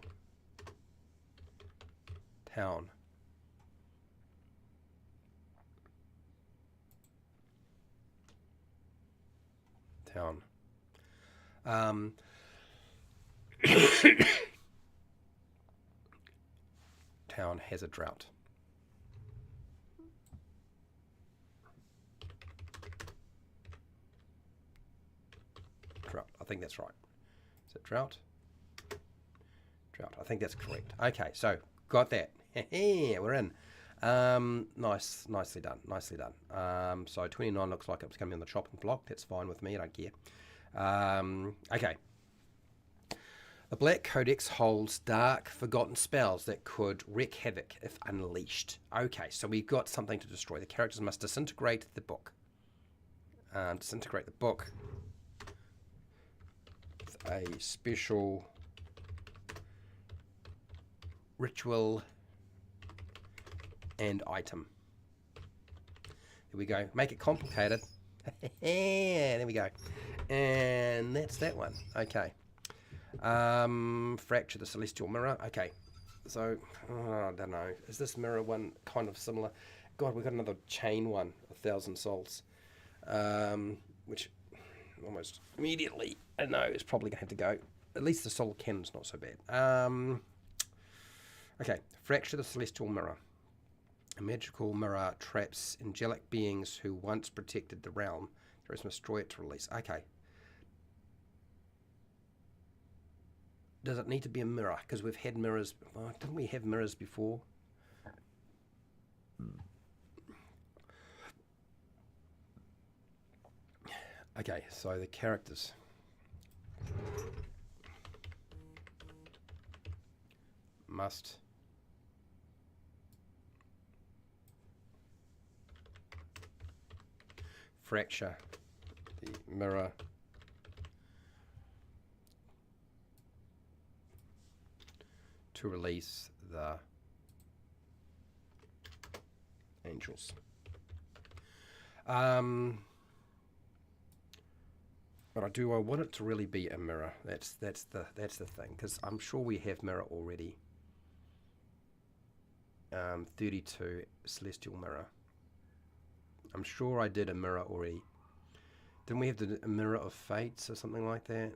town town has a drought. I think that's right. Is it drought? Drought. I think that's correct. Okay, so got that. We're in. Nicely done. So 29 looks like it's going to be on the chopping block. That's fine with me. I don't care. Okay. The Black Codex holds dark, forgotten spells that could wreak havoc if unleashed. Okay, so we've got something to destroy. The characters must disintegrate the book. Disintegrate the book with a special ritual and item. There we go. Make it complicated. There we go. And that's that one. Okay. Fracture the celestial mirror. Okay. So, I don't know. Is this mirror one kind of similar? God, we've got another chain one, 1,000 souls. Which almost immediately I know is probably going to have to go. At least the soul cannon's not so bad. Okay. Fracture the celestial mirror. A magical mirror traps angelic beings who once protected the realm. Heroes must destroy it to release. Okay. Does it need to be a mirror? Because we've had mirrors. Oh, didn't we have mirrors before? Okay, so the characters. Must fracture the mirror to release the angels. But I want it to really be a mirror. That's the thing, because I'm sure we have mirror already. 32 celestial mirror. I'm sure I did a mirror already. Didn't we have a mirror of fates or something like that?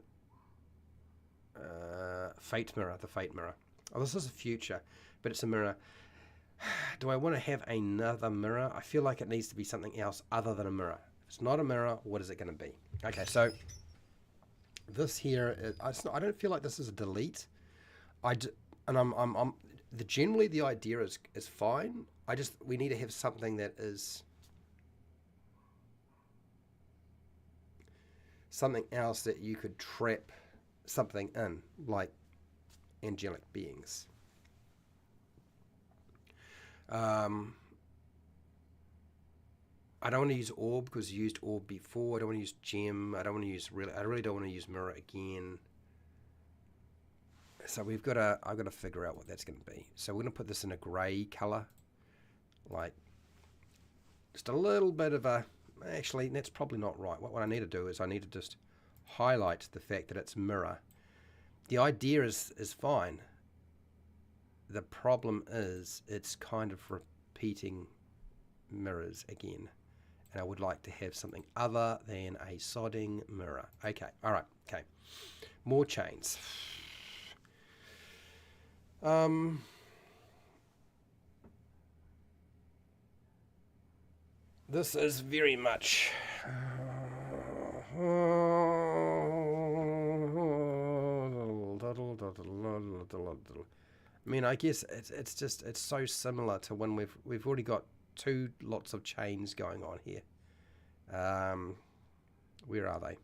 Fate mirror, the fate mirror. Oh, this is a future, but it's a mirror. Do I want to have another mirror? I feel like it needs to be something else other than a mirror. If it's not a mirror, what is it going to be? Okay, so this here, I don't feel like this is a delete. Generally the idea is fine. We need to have something that is something else that you could trap something in, like angelic beings. I don't want to use orb because I used orb before. I don't want to use gem. I really don't want to use mirror again. So I've got to figure out what that's going to be. So we're going to put this in a grey color, like just a little bit of a... Actually, that's probably not right. What I need to do is I need to just highlight the fact that it's mirror. The idea is fine. The problem is it's kind of repeating mirrors again. And I would like to have something other than a sodding mirror. Okay, all right, okay. More chains. This is very much... I mean, I guess it's just, it's so similar to when we've already got lots of chains going on here. Where are they?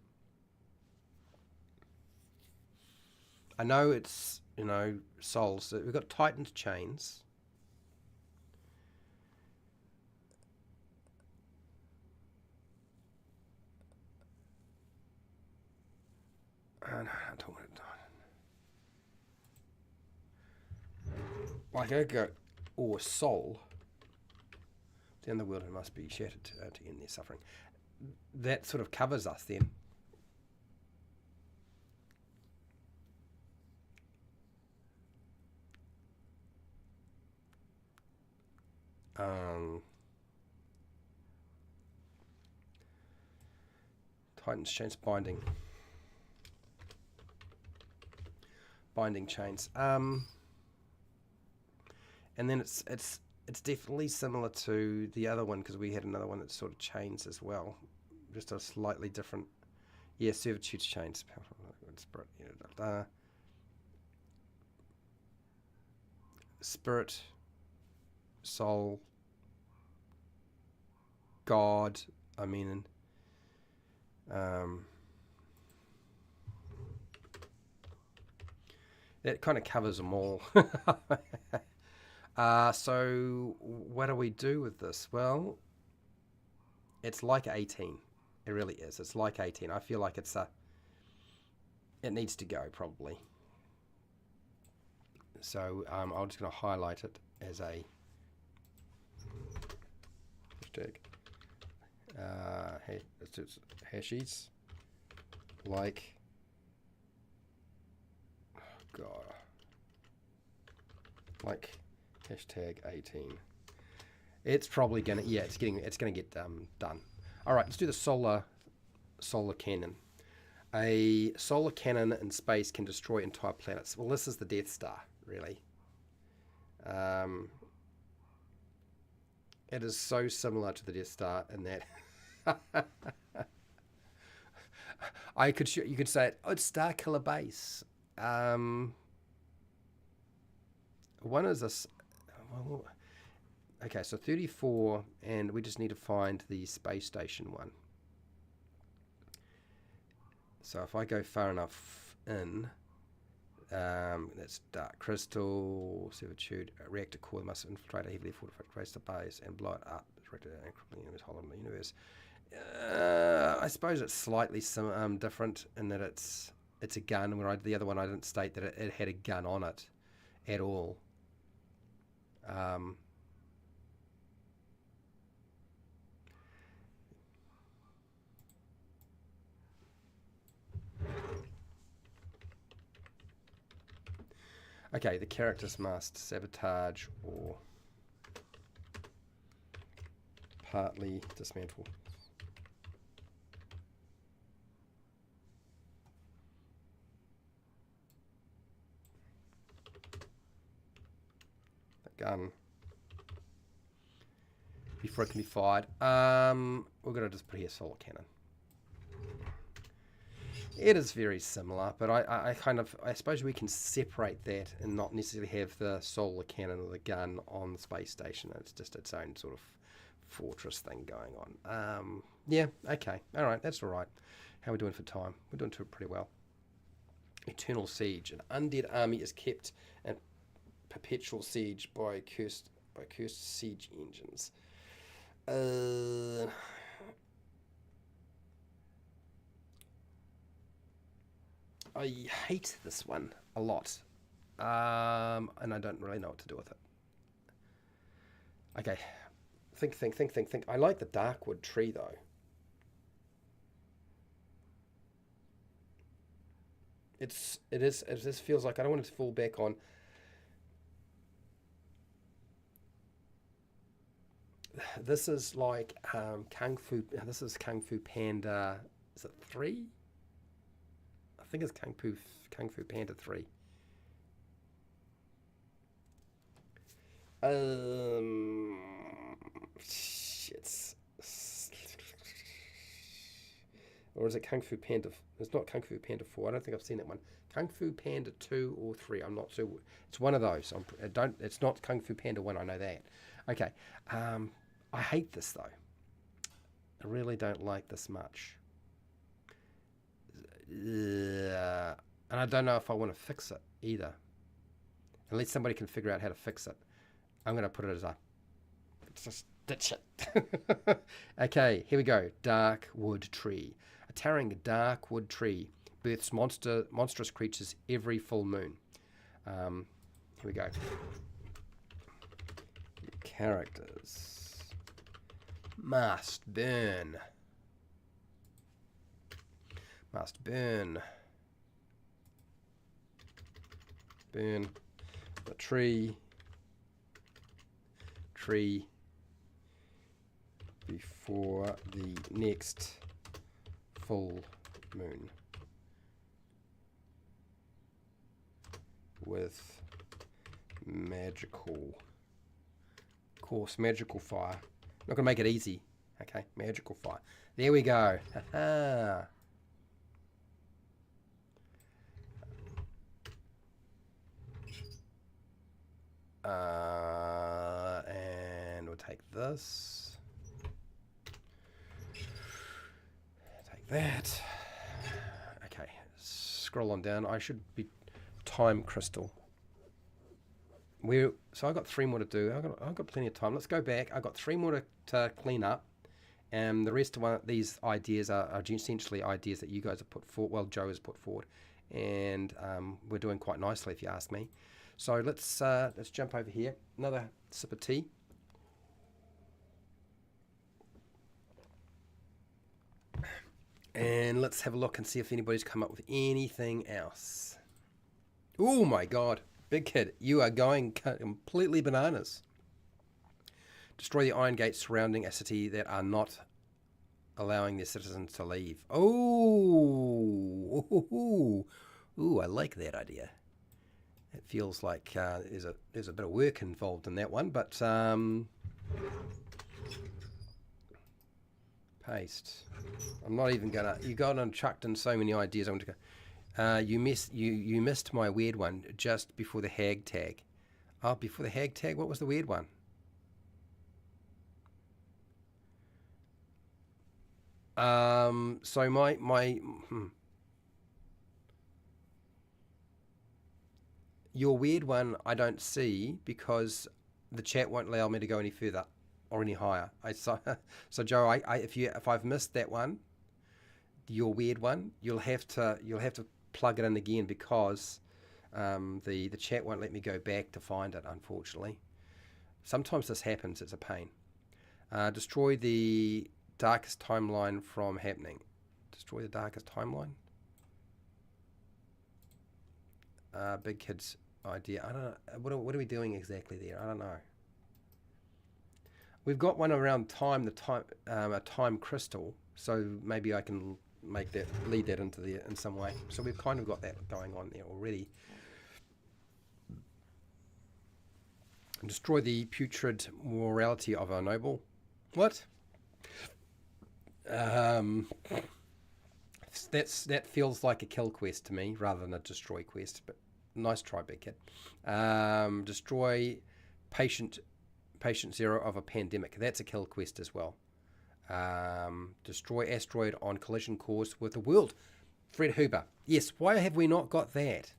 I know it's, souls. So we've got tightened chains. I don't want to. Like I go, or soul. Then the world must be shattered to end their suffering. That sort of covers us then. Titans chains binding chains. And then it's definitely similar to the other one because we had another one that sort of chains as well, just a slightly different. Yeah, servitude chains. Spirit, soul, God. I mean, that kind of covers them all. So what do we do with this? Well, it's like 18. It really is. It's like 18. I feel like it needs to go probably. So I'm just going to highlight it as a hashtag. Hey, it's hashies like, oh God, like hashtag 18. It's probably gonna, yeah, it's gonna get done. All right, let's do the solar cannon. A solar cannon in space can destroy entire planets. Well, this is the Death Star, really. It is so similar to the Death Star in that. You could say it's Star Killer Base. One is this. Well, okay, so 34, and we just need to find the space station one. So if I go far enough in, that's dark crystal, servitude, reactor core must infiltrate a heavily fortified crystal base and blow it up. Directed at the whole of the universe. I suppose it's slightly different in that it's a gun. Where the other one I didn't state that it had a gun on it at all. Okay, the characters must sabotage or partly dismantle. The gun before it can be fired. We're gonna just put here solar cannon. It is very similar, but I suppose we can separate that and not necessarily have the solar cannon or the gun on the space station. It's just its own sort of fortress thing going on. Yeah, okay. All right, that's all right. How are we doing for time? We're doing pretty well. Eternal Siege. An undead army is kept in perpetual siege by cursed siege engines. I hate this one a lot, and I don't really know what to do with it. Okay, Think. I like the dark wood tree though. It just feels like I don't want it to fall back on. This is like Kung Fu. This is Kung Fu Panda. Is it 3? I think it's Kung Fu Panda 3. Um, it's or is it Kung Fu Panda? It's not Kung Fu Panda 4. I don't think I've seen that one. Kung Fu Panda 2 or 3. I'm not sure. It's one of those. I don't. It's not Kung Fu Panda 1. I know that. Okay. I hate this though. I really don't like this much. And I don't know if I want to fix it either. Unless somebody can figure out how to fix it. I'm going to put it as a... Just ditch it. Okay, here we go. Dark wood tree. A towering dark wood tree births monstrous creatures every full moon. Here we go. Characters. Must burn. Must burn. Burn the tree before the next full moon with magical fire. Not gonna make it easy. Okay, magical fire. There we go. And we'll take this. Take that. Okay, scroll on down. I should be time crystal. So I got 3 more to do. I've got plenty of time. Let's go back. I've got 3 more to clean up, and the rest of these ideas are essentially ideas that you guys have put forward. Well, Joe has put forward, and we're doing quite nicely, if you ask me. So let's jump over here. Another sip of tea. And let's have a look and see if anybody's come up with anything else. Oh my God. Big Kid, you are going completely bananas. Destroy the iron gates surrounding a city that are not allowing their citizens to leave. Oh, ooh, I like that idea. It feels like there's a bit of work involved in that one, but paste. I'm not even gonna. You got and chucked in so many ideas. I want to go. You missed my weird one just before the hag tag. Oh, before the hag tag, what was the weird one? So your weird one I don't see because the chat won't allow me to go any further or any higher. So Joe, if I've missed that one, your weird one, you'll have to plug it in again because the chat won't let me go back to find it, unfortunately. Sometimes this happens. It's a pain. Destroy the darkest timeline from happening. Destroy the darkest timeline. Big Kid's idea. I don't know. What are we doing exactly there? I don't know. We've got one around time. A time crystal. So maybe I can lead that into there in some way. So we've kind of got that going on there already. And destroy the putrid morality of our noble. What? That feels like a kill quest to me rather than a destroy quest. But nice try, Big Kid. Destroy patient zero of a pandemic. That's a kill quest as well. Destroy asteroid on collision course with the world. Fred Huber. Yes, why have we not got that?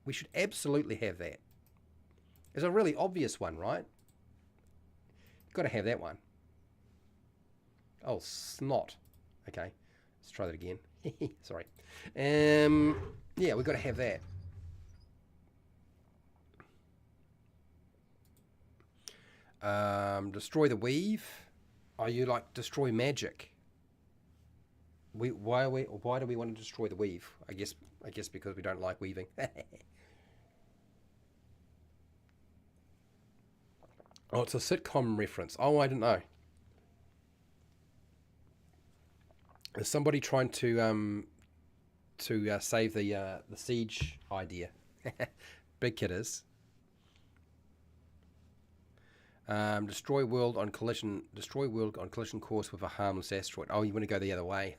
We should absolutely have that. It's a really obvious one, right? You've got to have that one. Oh, snot. Okay, let's try that again. Sorry. Yeah, we've got to have that. Destroy the weave. Are you like destroy magic? Why do we want to destroy the weave? I guess because we don't like weaving. Oh, it's a sitcom reference. Oh, I didn't know. Is somebody trying to save the siege idea? Big kid is. Destroy world on collision. Destroy world on collision course with a harmless asteroid. Oh, you want to go the other way?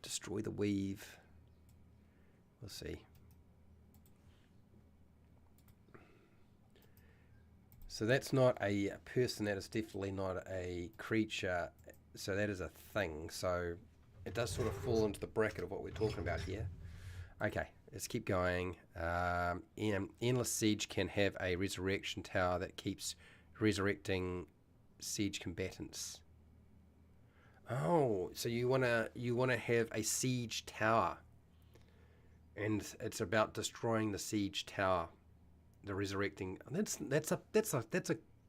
Destroy the weave. We'll see. So that's not a person. That is definitely not a creature. So that is a thing. So it does sort of fall into the bracket of what we're talking about here. Okay, let's keep going. Endless Siege can have a resurrection tower that keeps resurrecting siege combatants. Oh, so you wanna have a siege tower, and it's about destroying the siege tower, the resurrecting. That's a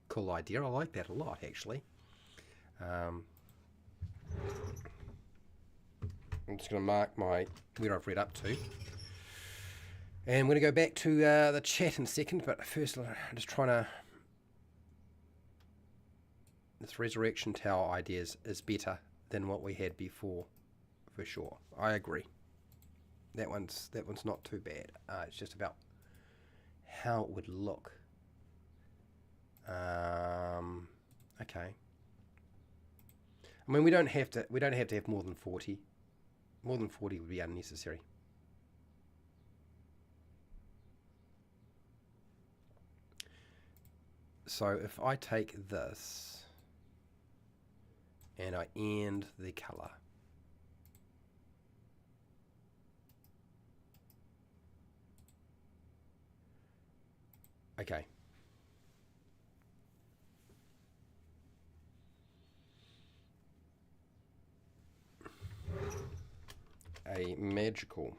cool idea. I like that a lot, actually. Um, I'm just going to mark where I've read up to. And I'm going to go back to the chat in a second, but first I'm just trying to... This resurrection tower ideas is better than what we had before, for sure. I agree. That one's not too bad. It's just about how it would look. Okay. I mean, we don't have to have more than 40. More than 40 would be unnecessary. So if I take this and I end the color, okay. A magical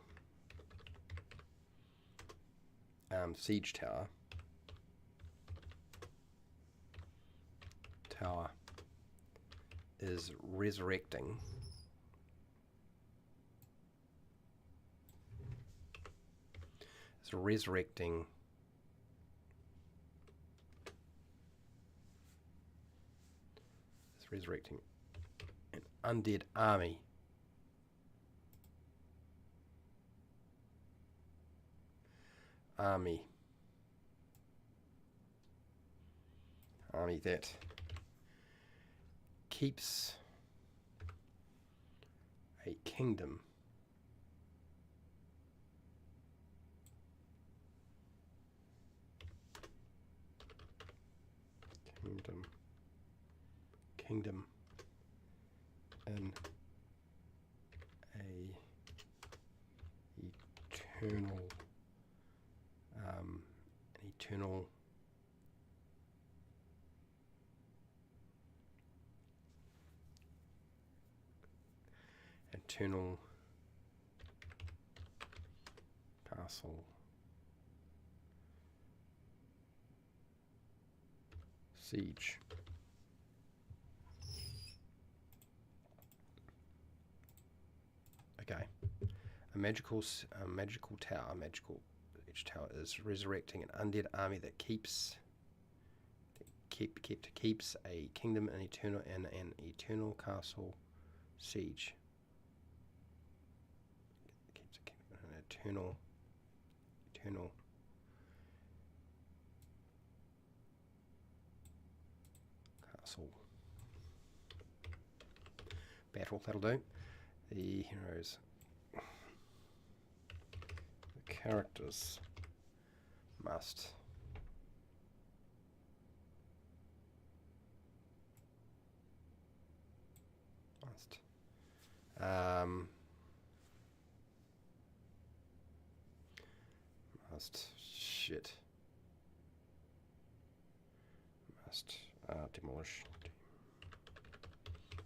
siege tower is resurrecting an undead army. Army that keeps a kingdom in a eternal castle siege. Okay, a magical tower. Each tower is resurrecting an undead army that keeps a kingdom an eternal castle siege. Keeps a kingdom an eternal castle battle. That'll do. The heroes, the characters must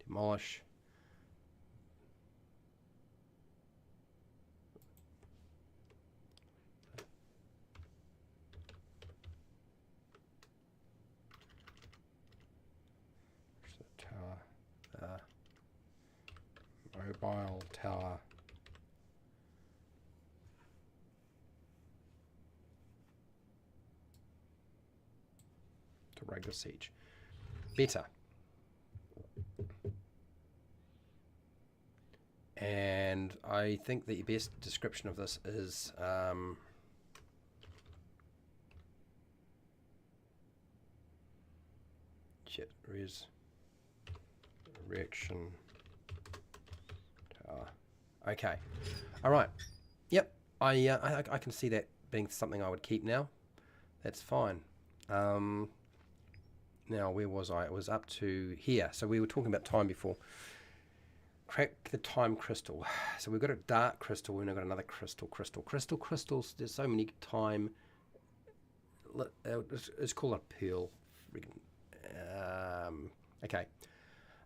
demolish mobile tower to regular siege. Better. And I think the best description of this is reaction tower. Okay. All right. Yep. I can see that being something I would keep now. That's fine. Now, where was I? It was up to here. So we were talking about time before. Crack the time crystal. So we've got a dark crystal. We've now got another crystals. There's so many time. It's called a pearl. Okay.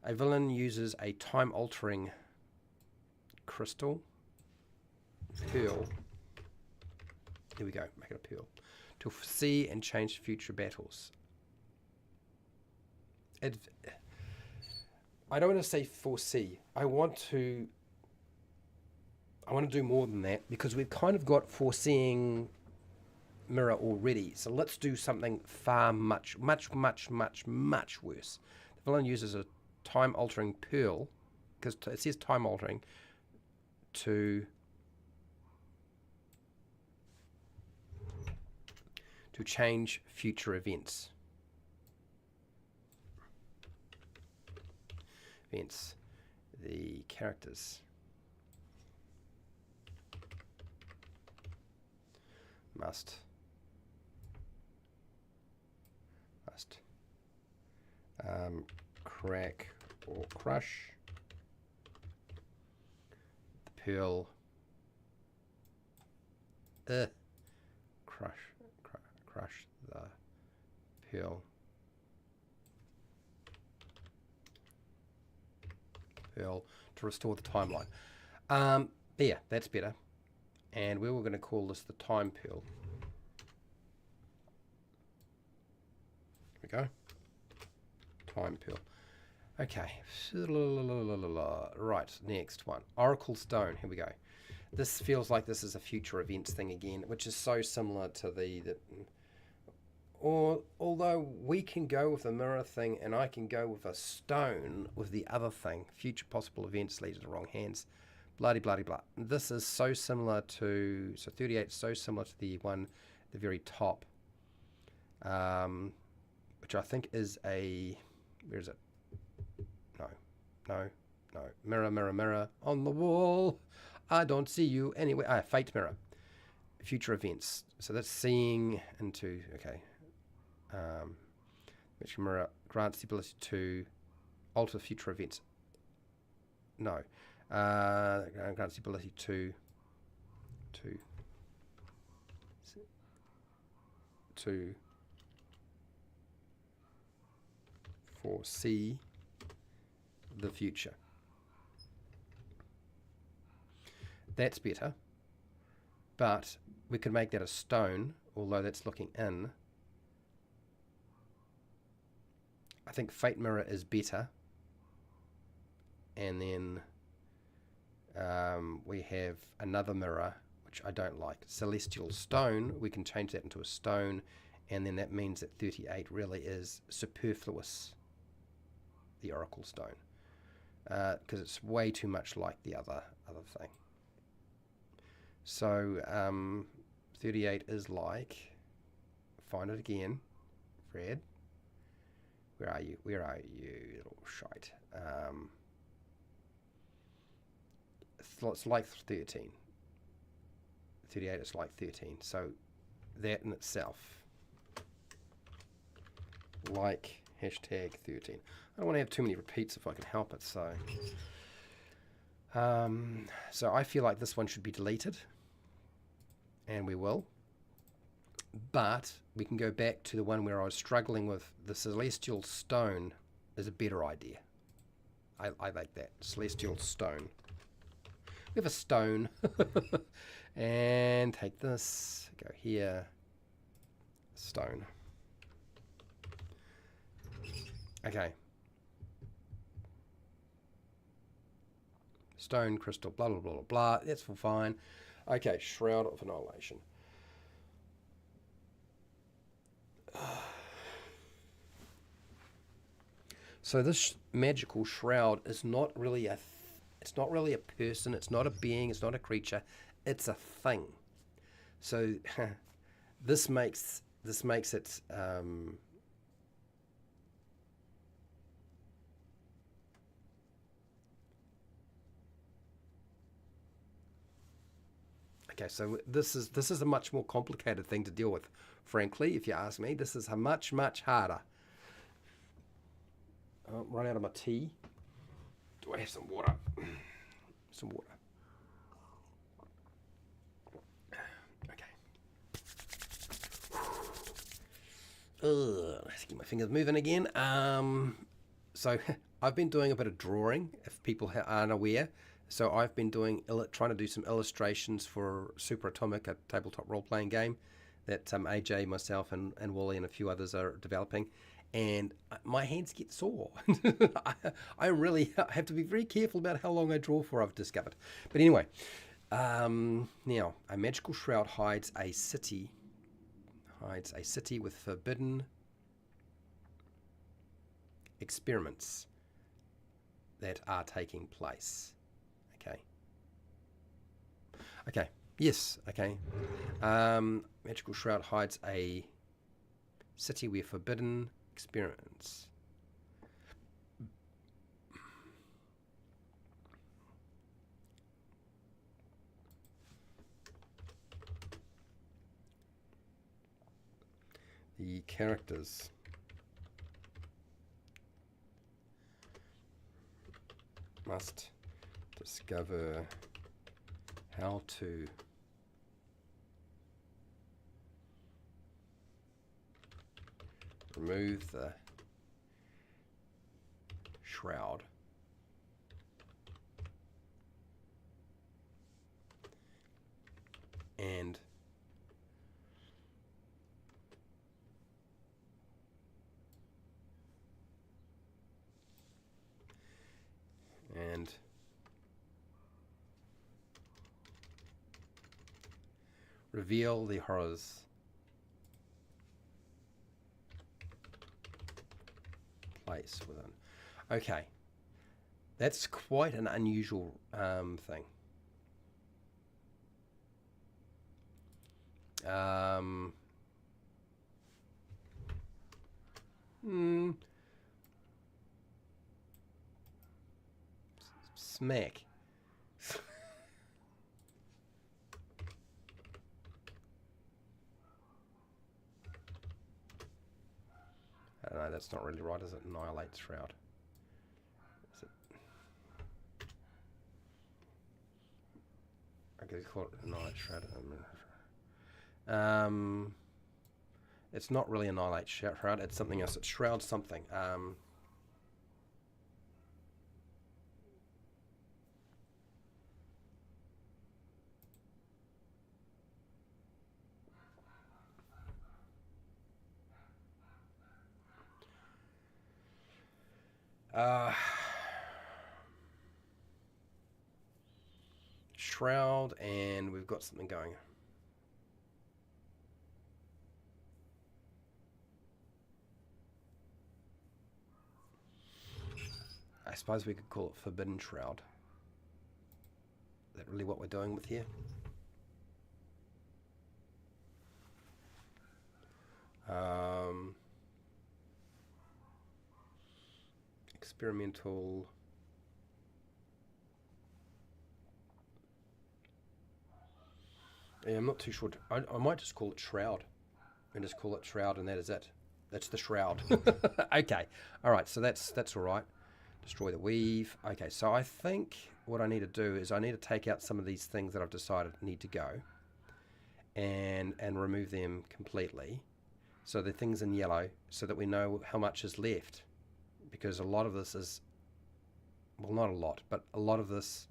A villain uses a time-altering crystal. Pearl. Here we go. Make it a pearl. To foresee and change future battles. I don't want to say foresee. I want to do more than that, because we've kind of got foreseeing mirror already. So let's do something far much worse. The villain uses a time-altering pearl, because it says time-altering, to change future events. The characters must crack or crush the pearl. Crush the pearl. To restore the timeline. Yeah, that's better. And we were going to call this the time pearl. Here we go. Time pearl. Okay. Right, next one. Oracle stone. Here we go. This feels like this is a future events thing again, which is so similar to although we can go with the mirror thing, and I can go with a stone with the other thing. Future possible events lead to the wrong hands. Bloody blah. This is so similar to, so 38 is so similar to the one at the very top, which I think is a, where is it? No. Mirror on the wall. I don't see you anyway. Fate mirror. Future events. So that's seeing into, okay. Which mirror grants the ability to alter future events. No. Grants the ability to foresee the future. That's better. But we could make that a stone, although that's looking in. I think Fate Mirror is better. And then we have another mirror, which I don't like. Celestial Stone, we can change that into a stone, and then that means that 38 really is superfluous, the Oracle Stone, because it's way too much like the other thing. So 38 is like, find it again, Fred. Where are you, little shite? It's like 13. 38 is like 13. So that in itself, like hashtag 13. I don't want to have too many repeats if I can help it. So, so I feel like this one should be deleted, and we will. But we can go back to the one where I was struggling with the Celestial Stone is a better idea. I like that. Celestial Stone. We have a stone. And take this. Go here. Stone. Okay. Stone, crystal, blah, blah, blah, blah, blah. That's all fine. Okay, Shroud of Annihilation. So this magical shroud is not really it's not really a person, it's not a being, it's not a creature, it's a thing. So this makes it okay, so this is a much more complicated thing to deal with. Frankly, if you ask me, this is a much harder. Run out of my tea. Do I have some water? Some water. Okay. Let's get my fingers moving again. So I've been doing a bit of drawing, if people aren't aware. So I've been trying to do some illustrations for Super Atomic, a tabletop role-playing game that AJ, myself, and Wally and a few others are developing. And my hands get sore. I really have to be very careful about how long I draw for, I've discovered. But anyway, now, a magical shroud hides a city with forbidden experiments that are taking place. Okay, yes, okay. Magical shroud hides a city where forbidden experiments. The characters must discover how to remove the shroud and reveal the horrors place within. Okay, that's quite an unusual thing. Smack. I don't know, that's not really right, is it? Annihilate shroud. Is it? Okay, call it annihilate shroud. It's not really annihilate shroud, it's something else. It's shroud something. Shroud, and we've got something going. I suppose we could call it Forbidden Shroud. Is that really what we're doing with here? Experimental. Yeah, I'm not too sure. I might just call it Shroud. And just call it Shroud, and that is it. That's the shroud. Okay. All right. So that's all right. Destroy the weave. Okay. So I think what I need to do is I need to take out some of these things that I've decided need to go, and remove them completely. So the things in yellow, so that we know how much is left, because a lot of this is, well, not a lot, but a lot of this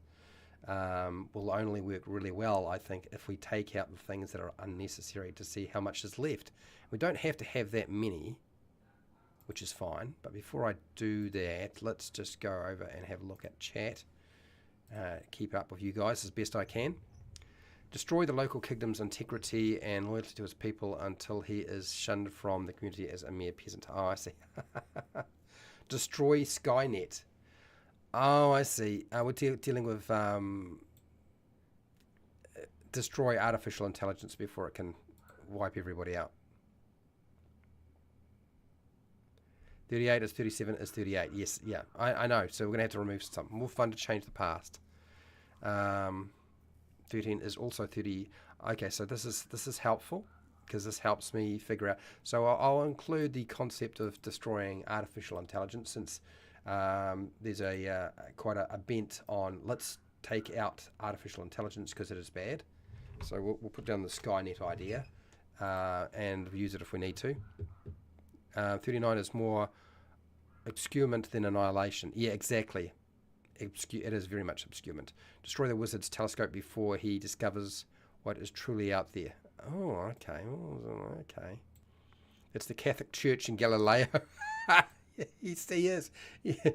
will only work really well, I think, if we take out the things that are unnecessary to see how much is left. We don't have to have that many, which is fine, but before I do that, let's just go over and have a look at chat. keep up with you guys as best I can. Destroy the local kingdom's integrity and loyalty to his people until he is shunned from the community as a mere peasant. Oh, I see. Destroy Skynet. Oh, I see. We're dealing with destroy artificial intelligence before it can wipe everybody out. 38 is 37 is 38. Yes, yeah, I know. So we're going to have to remove something. More fun to change the past. 13 is also 30. Okay, so this is helpful because this helps me figure out. So I'll include the concept of destroying artificial intelligence since there's quite a bent on let's take out artificial intelligence because it is bad. So we'll put down the Skynet idea and use it if we need to. 39 is more obscurement than annihilation. Yeah, exactly. It is very much obscurement. Destroy the wizard's telescope before he discovers what is truly out there. Oh, okay. Oh, okay. It's the Catholic Church in Galileo. Yes, he is. Yeah.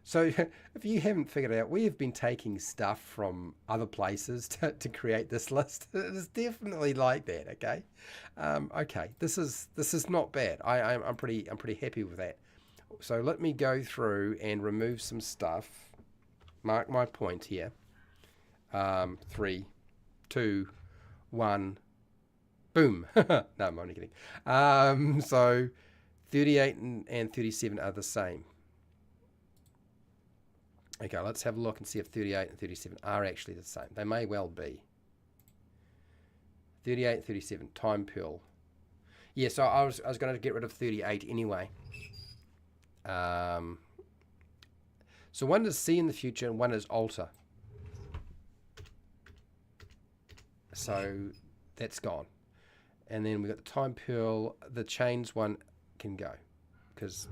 So if you haven't figured it out, we have been taking stuff from other places to create this list. It's definitely like that. Okay. Okay. This is not bad. I'm pretty happy with that. So let me go through and remove some stuff. Mark my point here. 3, 2, 1, boom. No, I'm only kidding. So 38 and 37 are the same. Okay, let's have a look and see if 38 and 37 are actually the same. They may well be. 38 and 37, time pearl. Yeah, so I was going to get rid of 38 anyway. So one is see in the future and one is alter. So that's gone. And then we've got the time pearl. The chains one can go because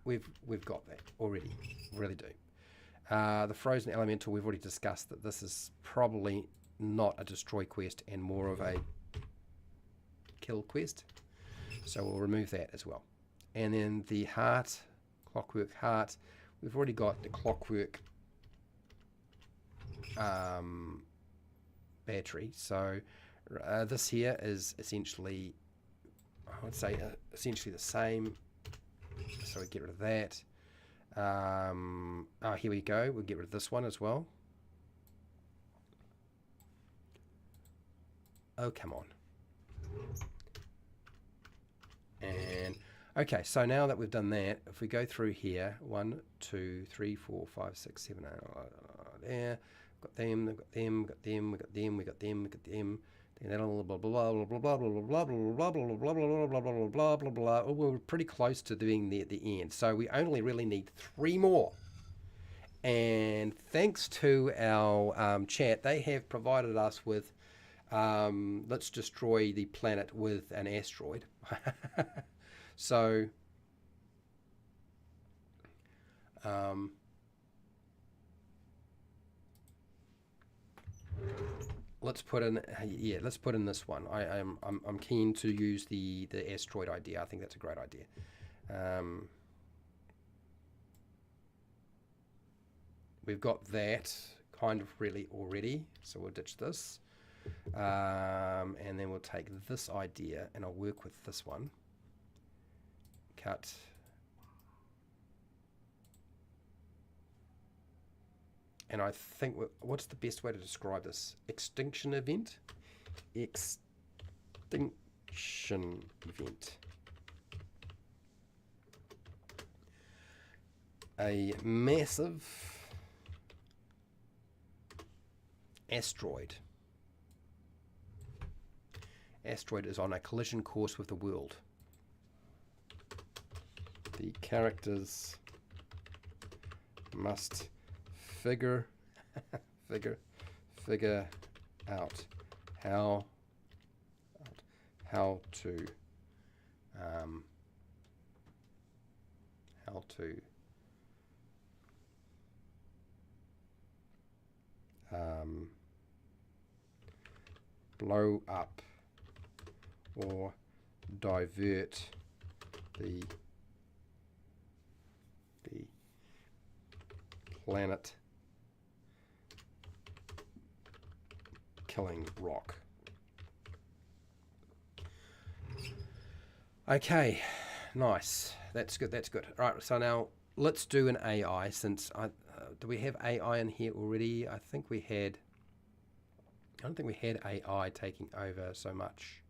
we've got that already. Really do. The frozen elemental, we've already discussed that this is probably not a destroy quest and more of a kill quest. So we'll remove that as well. And then the heart, clockwork heart, we've already got the clockwork battery. So this here is essentially, I would say, essentially the same. So we get rid of that. Oh, here we go. We'll get rid of this one as well. Oh, come on. And okay, so now that we've done that, if we go through here, 1, 2, 3, 4, 5, 6, 7, 8, there, got them, we've got them, we've got them, we've got them, we've got them, we've got them. And then blah blah blah blah blah blah blah blah blah blah blah blah blah blah blah blah blah blah. We're pretty close to doing the end, so we only really need 3 more. And thanks to our chat, they have provided us with let's destroy the planet with an asteroid. So let's put in let's put in this one. I'm keen to use the asteroid idea. I think that's a great idea. We've got that kind of really already, so we'll ditch this, and then we'll take this idea and I'll work with this one. Cut. And I think, what's the best way to describe this? Extinction event? Extinction event. A massive asteroid. Asteroid is on a collision course with the world. The characters must figure out how to blow up or divert the planet killing rock. Okay, nice. That's good. That's good. All right. So now let's do an AI. Since do we have AI in here already? I think we had. I don't think we had AI taking over so much.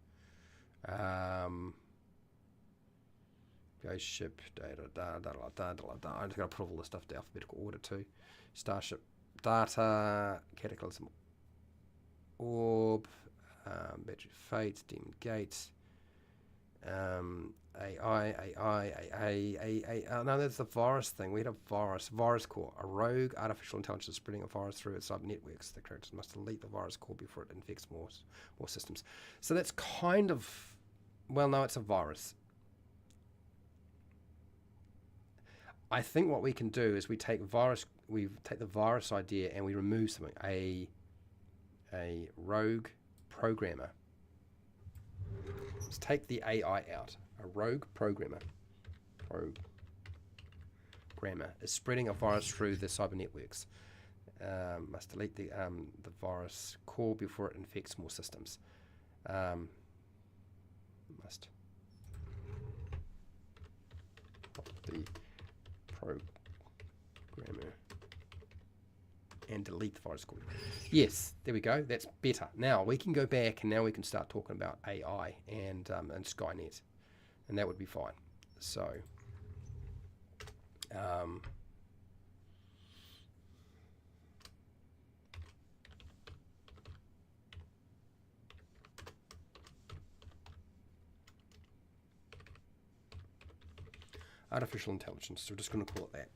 Ghost ship, I'm just going to put all this stuff to alphabetical order too. Starship data, cataclysm orb, battery fate, demon gates, no, that's the virus thing. We had a virus core, a rogue artificial intelligence spreading a virus through its cyber networks. The characters must delete the virus core before it infects more systems. So that's kind of, well, no, it's a virus. I think what we can do is we take the virus idea and we remove something. A rogue programmer. Let's take the AI out. A rogue programmer is spreading a virus through the cyber networks. Must delete the virus core before it infects more systems. Must the programmer and delete the virus core. Yes, there we go. That's better. Now we can go back and now we can start talking about AI and Skynet, and that would be fine. So artificial intelligence. So we're just going to call it that.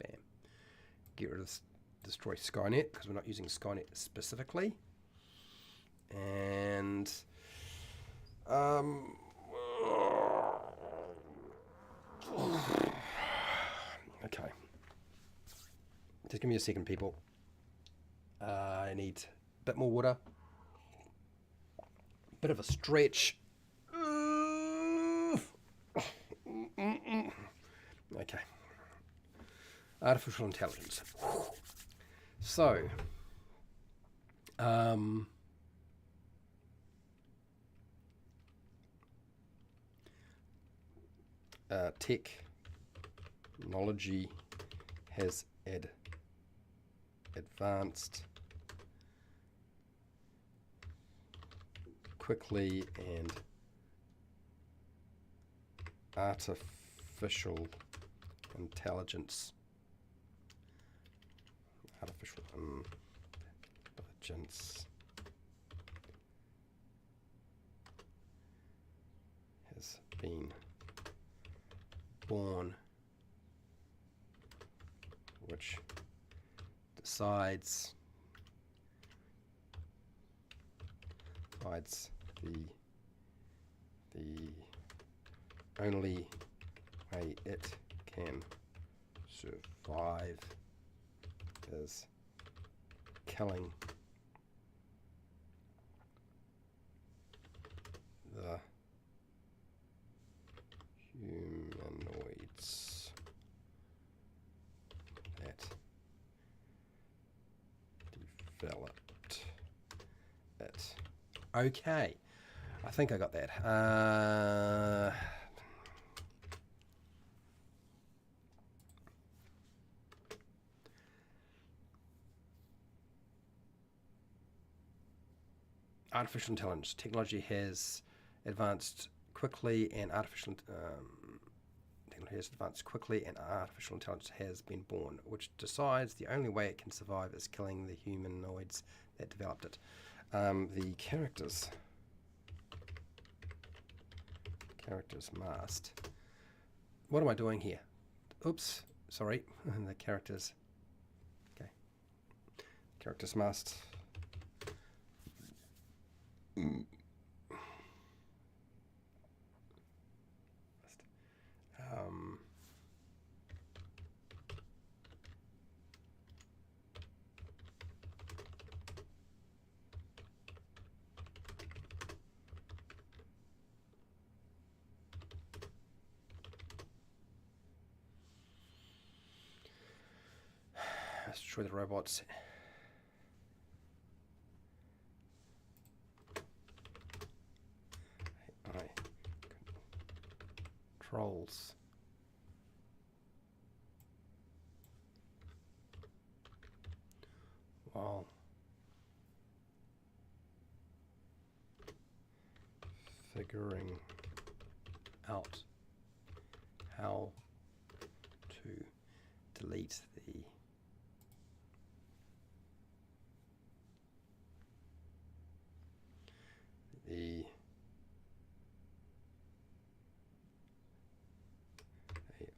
Bam. Get rid of this, destroy Skynet because we're not using Skynet specifically. And okay. Just give me a second, people. I need a bit more water. Bit of a stretch. Okay. Artificial intelligence. So, technology has advanced quickly, and artificial intelligence has been born, which decides the only way it can survive is killing the humanoids that developed it. Okay, I think I got that. Artificial intelligence. Technology has advanced quickly, and artificial intelligence has been born, which decides the only way it can survive is killing the humanoids that developed it. The characters must. What am I doing here? Oops, sorry. The characters. Okay. Characters must. Let's destroy the robots rules. While figuring out how to delete the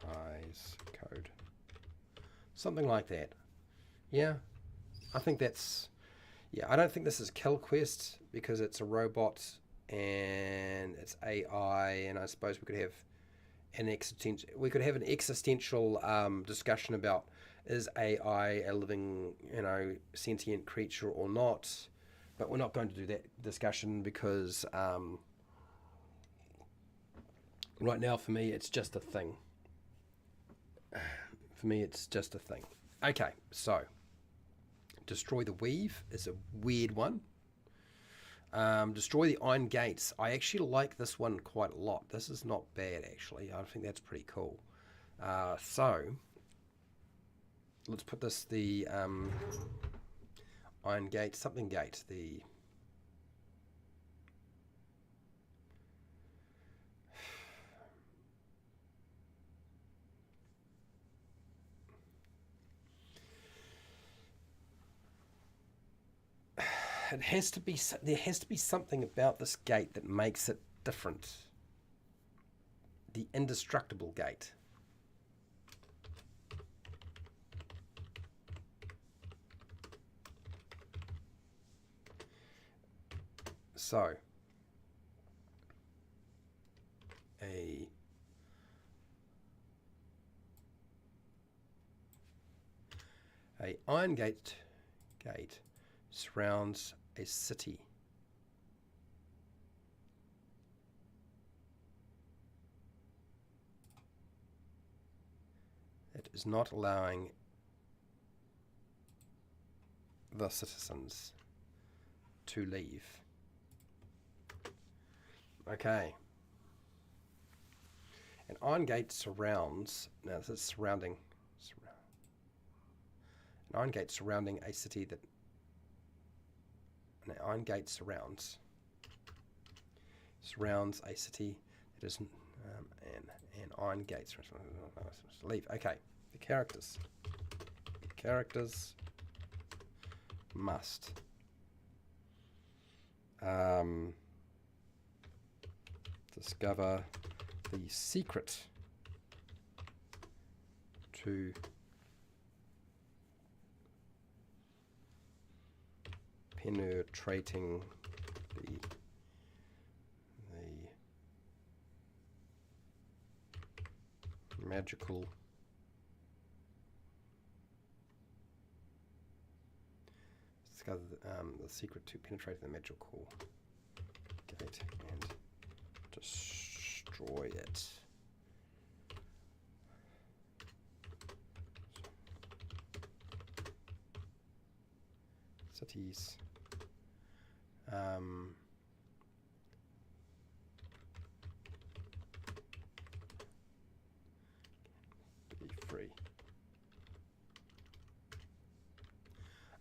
AI's code. Something like that. Yeah, I think that's... Yeah, I don't think this is Kill Quest because it's a robot and it's AI, and I suppose we could have an existential discussion about, is AI a living, sentient creature or not? But we're not going to do that discussion because right now for me it's just a thing. For me it's just a thing. Okay, so destroy the weave is a weird one. Destroy the iron gates. I actually like this one quite a lot. This is not bad, actually. I think that's pretty cool. So, let's put this, the iron gate, something gate, the... There has to be something about this gate that makes it different. The indestructible gate. So, a iron gate surrounds a city. That is not allowing the citizens to leave. Okay. An iron gate surrounds, now this is surrounding, an iron gate surrounding a city that, an iron gate surrounds a city that is, and iron gates, leave. Okay, the characters must discover the secret to penetrating the magical discover the secret to penetrating the magical gate and destroy it. Cities. To be free.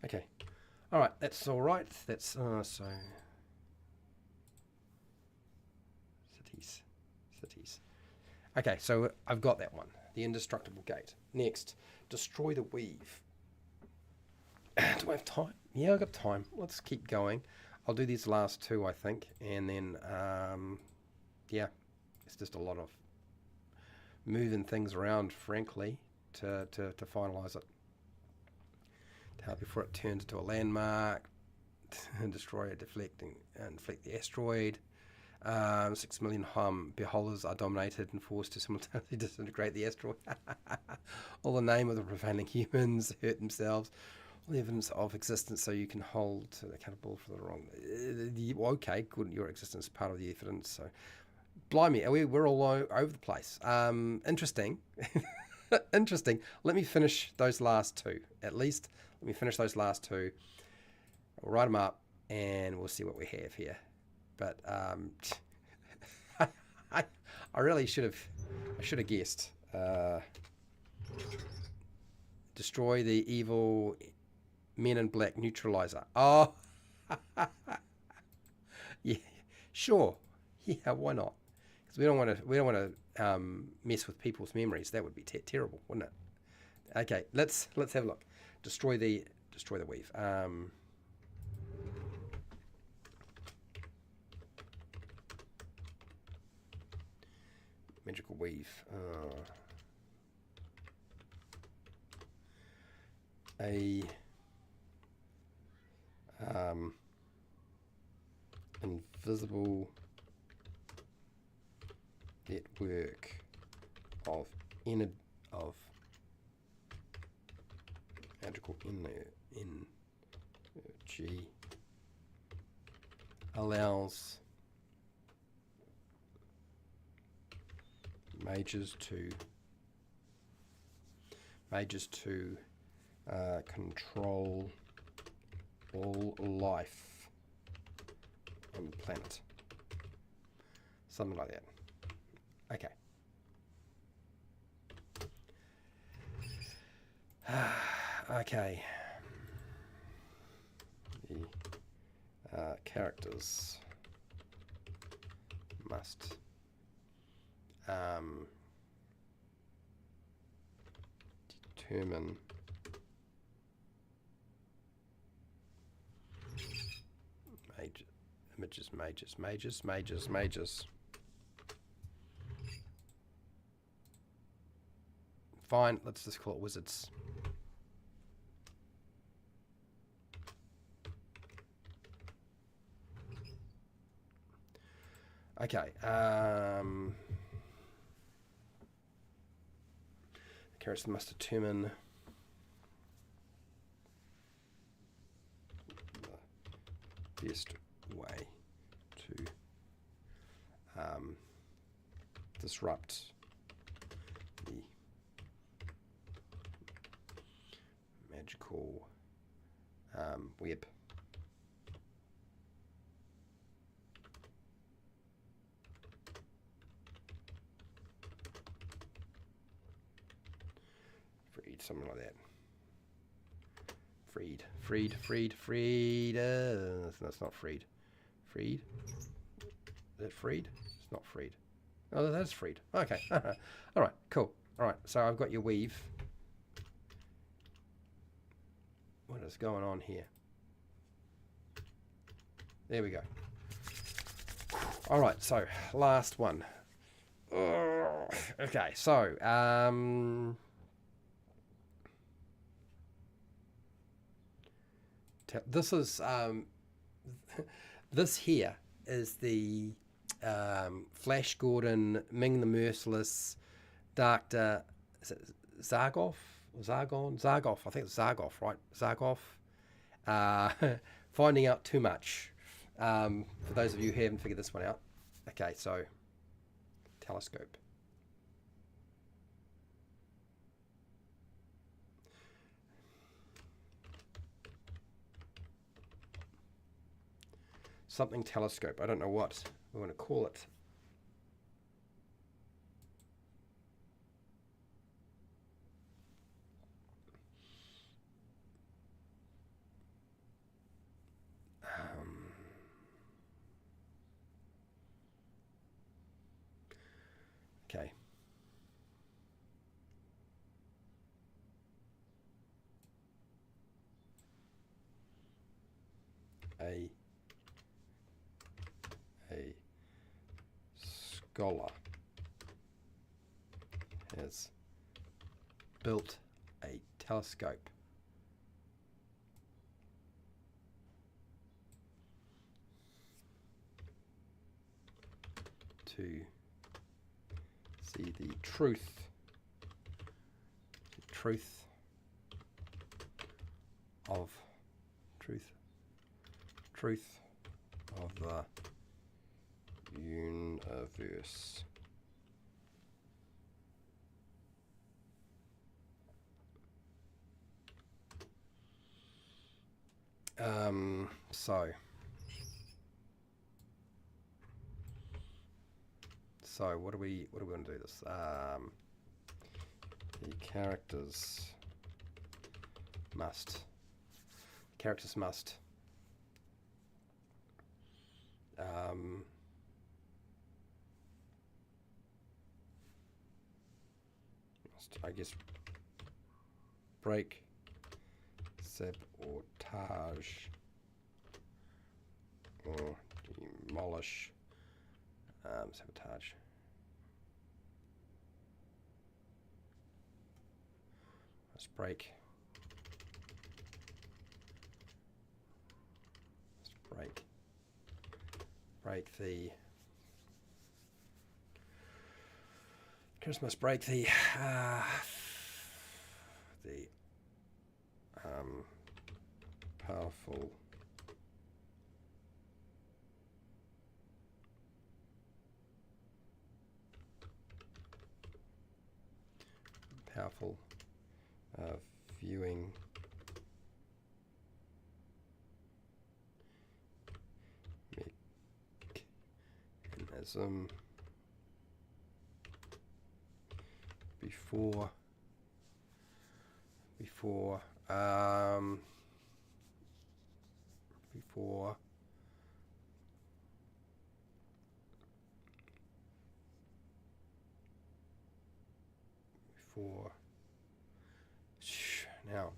Okay. All right. That's all right. That's so. Cities. Okay, so I've got that one. The indestructible gate. Next, destroy the weave. Do I have time? Yeah, I've got time. Let's keep going. I'll do these last two, I think, and then, yeah, it's just a lot of moving things around, frankly, to finalise it. Before it turns into a landmark, destroy it, deflect the asteroid. 6 million beholders are dominated and forced to simultaneously disintegrate the asteroid. All the name of the prevailing humans hurt themselves. All the evidence of existence, so you can hold accountable for the wrong. Okay, good. Your existence is part of the evidence. So, blimey, we're all over the place. Interesting. Interesting. Let me finish those last two. At least, let me finish those last two. I'll write them up, and we'll see what we have here. But I really should have I should have guessed. Destroy the evil Men in Black neutralizer. Oh, yeah, sure. Yeah, why not? Because we don't want to. We don't want to mess with people's memories. That would be terrible, wouldn't it? Okay, let's have a look. Destroy the weave. Magical weave. A invisible network of magical energy allows mages to control all life on the planet. Something like that. Okay. Okay. The characters must determine mages. Fine, let's just call it wizards. Okay. The characters must determine the best way to disrupt the magical web. Something like that. Freed. That's not freed. Freed? Is that freed? It's not freed. Oh, that's freed. Okay. All right, cool. All right, so I've got your weave. What is going on here? There we go. All right, so last one. Okay, so this is this here is the Flash Gordon, Ming the Merciless, Doctor Zargoff, I think it's Zargoff, right? Zargoff. Finding out too much. For those of you who haven't figured this one out. Okay, so telescope. Something telescope. I don't know what we want to call it. Okay. A scholar has built a telescope to see the truth of the universe. So what do we want to do this? The characters must I guess break, sabotage, or demolish, sabotage. Let's break. Break the. Chris must break the powerful viewing mechanism before now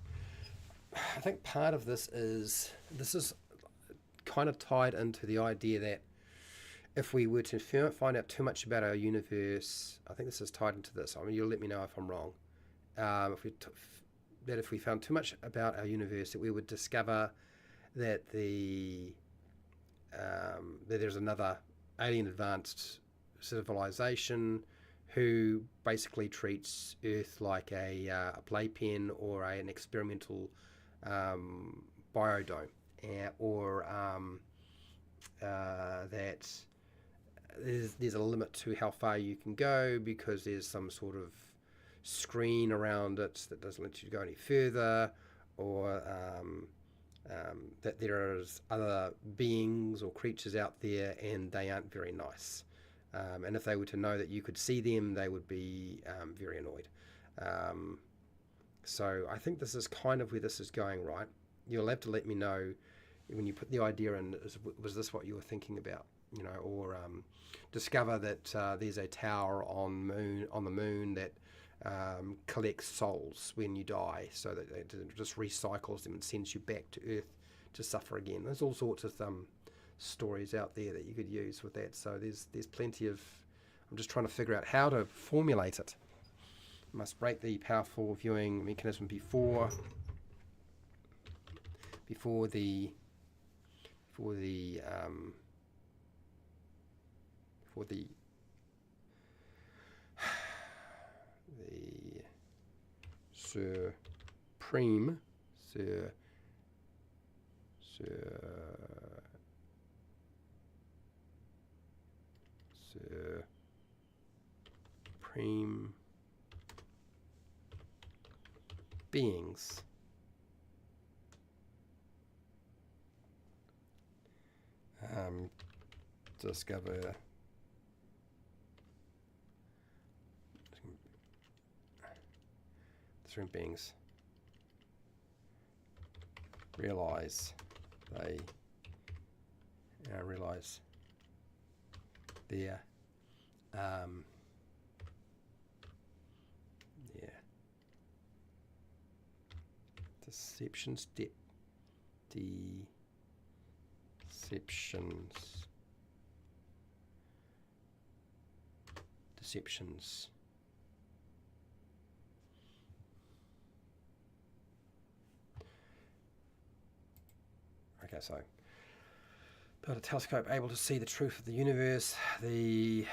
I think part of this is kind of tied into the idea that if we were to find out too much about our universe, I think this is tied into this. I mean, you'll let me know if I'm wrong. If we found too much about our universe, that we would discover that that there's another alien advanced civilization who basically treats Earth like a playpen or an experimental biodome, or that there's a limit to how far you can go because there's some sort of screen around it that doesn't let you go any further, or that there is other beings or creatures out there and they aren't very nice. And if they were to know that you could see them, they would be very annoyed. So I think this is kind of where this is going, right? You'll have to let me know when you put the idea in, was this what you were thinking about? You know, or discover that there's a tower on the moon that collects souls when you die, so that it just recycles them and sends you back to Earth to suffer again. There's all sorts of stories out there that you could use with that. So there's plenty of. I'm just trying to figure out how to formulate it. Must break the powerful viewing mechanism before the supreme beings discover different beings realize their deceptions okay, so build a telescope able to see the truth of the universe, and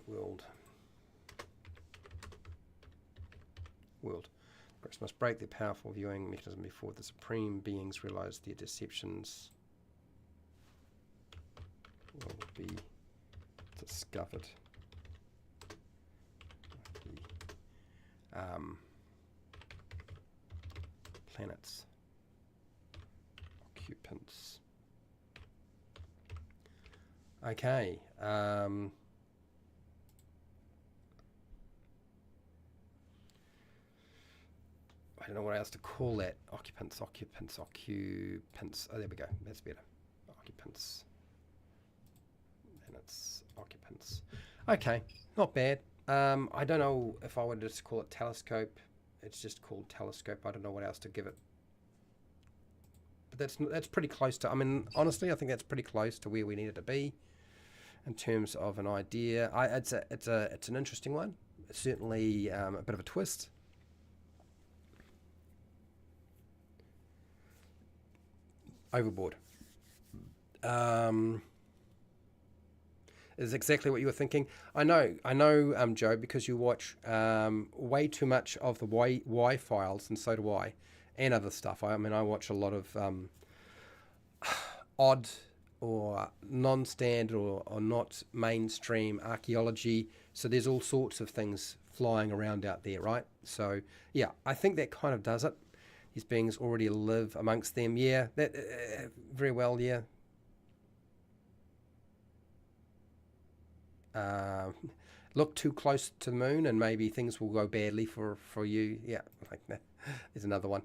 world. Groups must break their powerful viewing mechanism before the supreme beings realize their deceptions will be discovered. Planets, occupants. Okay. I don't know what else to call that. Occupants. Oh, there we go. That's better. Occupants. And it's occupants. Okay, not bad. I don't know if I would just call it telescope. It's just called telescope. I don't know what else to give it. But that's pretty close to. I mean, honestly, I think that's pretty close to where we need it to be in terms of an idea. It's an interesting one. It's certainly a bit of a twist. Overboard. Is exactly what you were thinking. I know, Joe, because you watch way too much of the Y files, and so do I, and other stuff. I mean, I watch a lot of odd or non-standard or not mainstream archaeology. So there's all sorts of things flying around out there, right? So yeah, I think that kind of does it. These beings already live amongst them. Yeah, that very well. Yeah. Uh, Look too close to the moon, and maybe things will go badly for you. Yeah, like that. There's another one.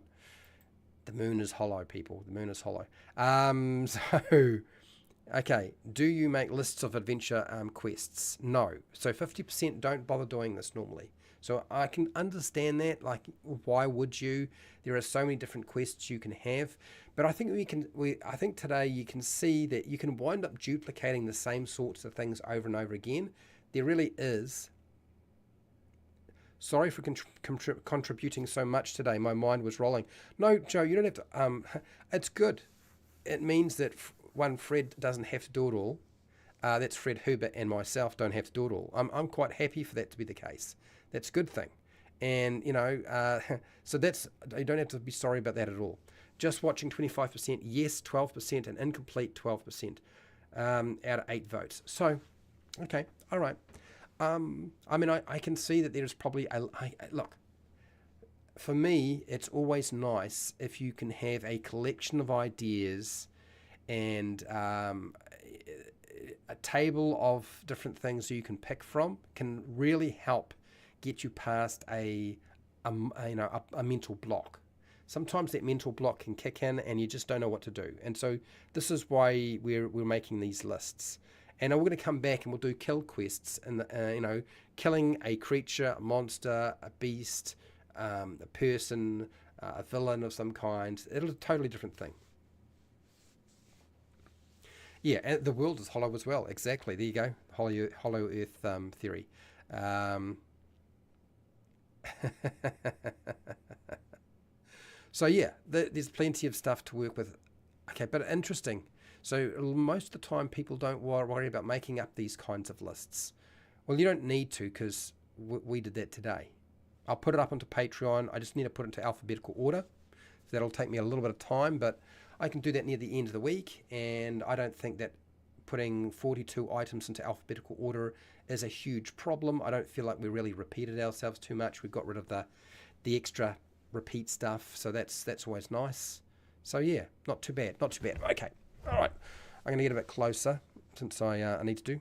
The moon is hollow, people. The moon is hollow. So okay, do you make lists of adventure quests? No. So 50% don't bother doing this normally. So I can understand that. Like, why would you? There are so many different quests you can have. But I think I think today you can see that you can wind up duplicating the same sorts of things over and over again. There really is. Sorry for contributing so much today. My mind was rolling. No, Joe, you don't have to. It's good. It means that one, Fred doesn't have to do it all. That's Fred Hubert and myself don't have to do it all. I'm quite happy for that to be the case. That's a good thing. And, so you don't have to be sorry about that at all. Just watching 25%, yes, 12%, and incomplete 12% out of 8 votes. So, okay, all right. I mean, I can see that there's probably look, for me, it's always nice if you can have a collection of ideas and a table of different things you can pick from can really help get you past a mental block. Sometimes that mental block can kick in and you just don't know what to do. And so this is why we're making these lists. And we're going to come back and we'll do kill quests, and killing a creature, a monster, a beast, a person, a villain of some kind. It'll be a totally different thing. Yeah, and the world is hollow as well. Exactly. There you go. Hollow Earth theory. Um, so yeah, there's plenty of stuff to work with. Okay, but interesting. So most of the time, people don't worry about making up these kinds of lists. Well, you don't need to, because we did that today. I'll put it up onto Patreon. I just need to put it into alphabetical order. So that'll take me a little bit of time, but I can do that near the end of the week. And I don't think that putting 42 items into alphabetical order is a huge problem. I don't feel like we really repeated ourselves too much. We've got rid of the extra repeat stuff, so that's always nice. So yeah, not too bad. Not too bad. Okay. All right, I'm going to get a bit closer since I need to do.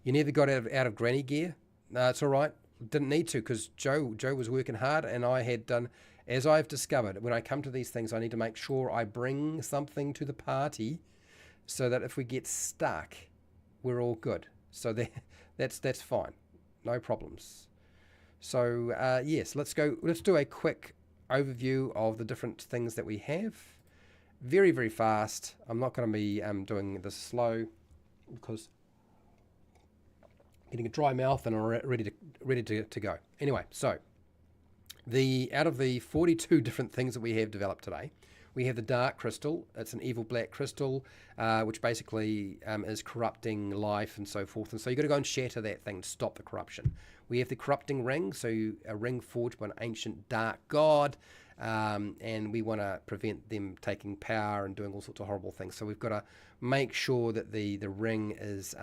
You never got out of granny gear? No, it's all right. Didn't need to, because Joe was working hard, and I had done, as I've discovered, when I come to these things, I need to make sure I bring something to the party so that if we get stuck, we're all good. So that's fine. No problems. So yes, let's do a quick overview of the different things that we have. Very, very fast. I'm not going to be doing this slow because getting a dry mouth and I'm ready to go. Anyway, so out of the 42 different things that we have developed today, we have the dark crystal. It's an evil black crystal, which basically is corrupting life and so forth. And so you've got to go and shatter that thing to stop the corruption. We have the corrupting ring, so a ring forged by an ancient dark god. And we want to prevent them taking power and doing all sorts of horrible things. So we've got to make sure that the ring is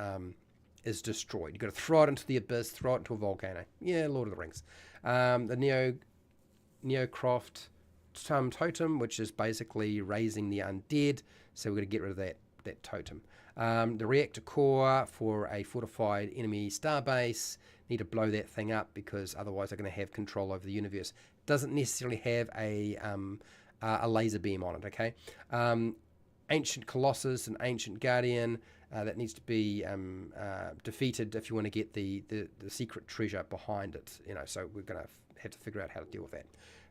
destroyed. You've got to throw it into the abyss, throw it into a volcano. Yeah, Lord of the Rings. The Neocroft totem, which is basically raising the undead. So we're going to get rid of that that totem. The reactor core for a fortified enemy starbase. Need to blow that thing up because otherwise they're going to have control over the universe. Doesn't necessarily have a laser beam on it. Okay. Ancient Colossus and Ancient Guardian. That needs to be defeated if you want to get the secret treasure behind it. So we're going to have to figure out how to deal with that.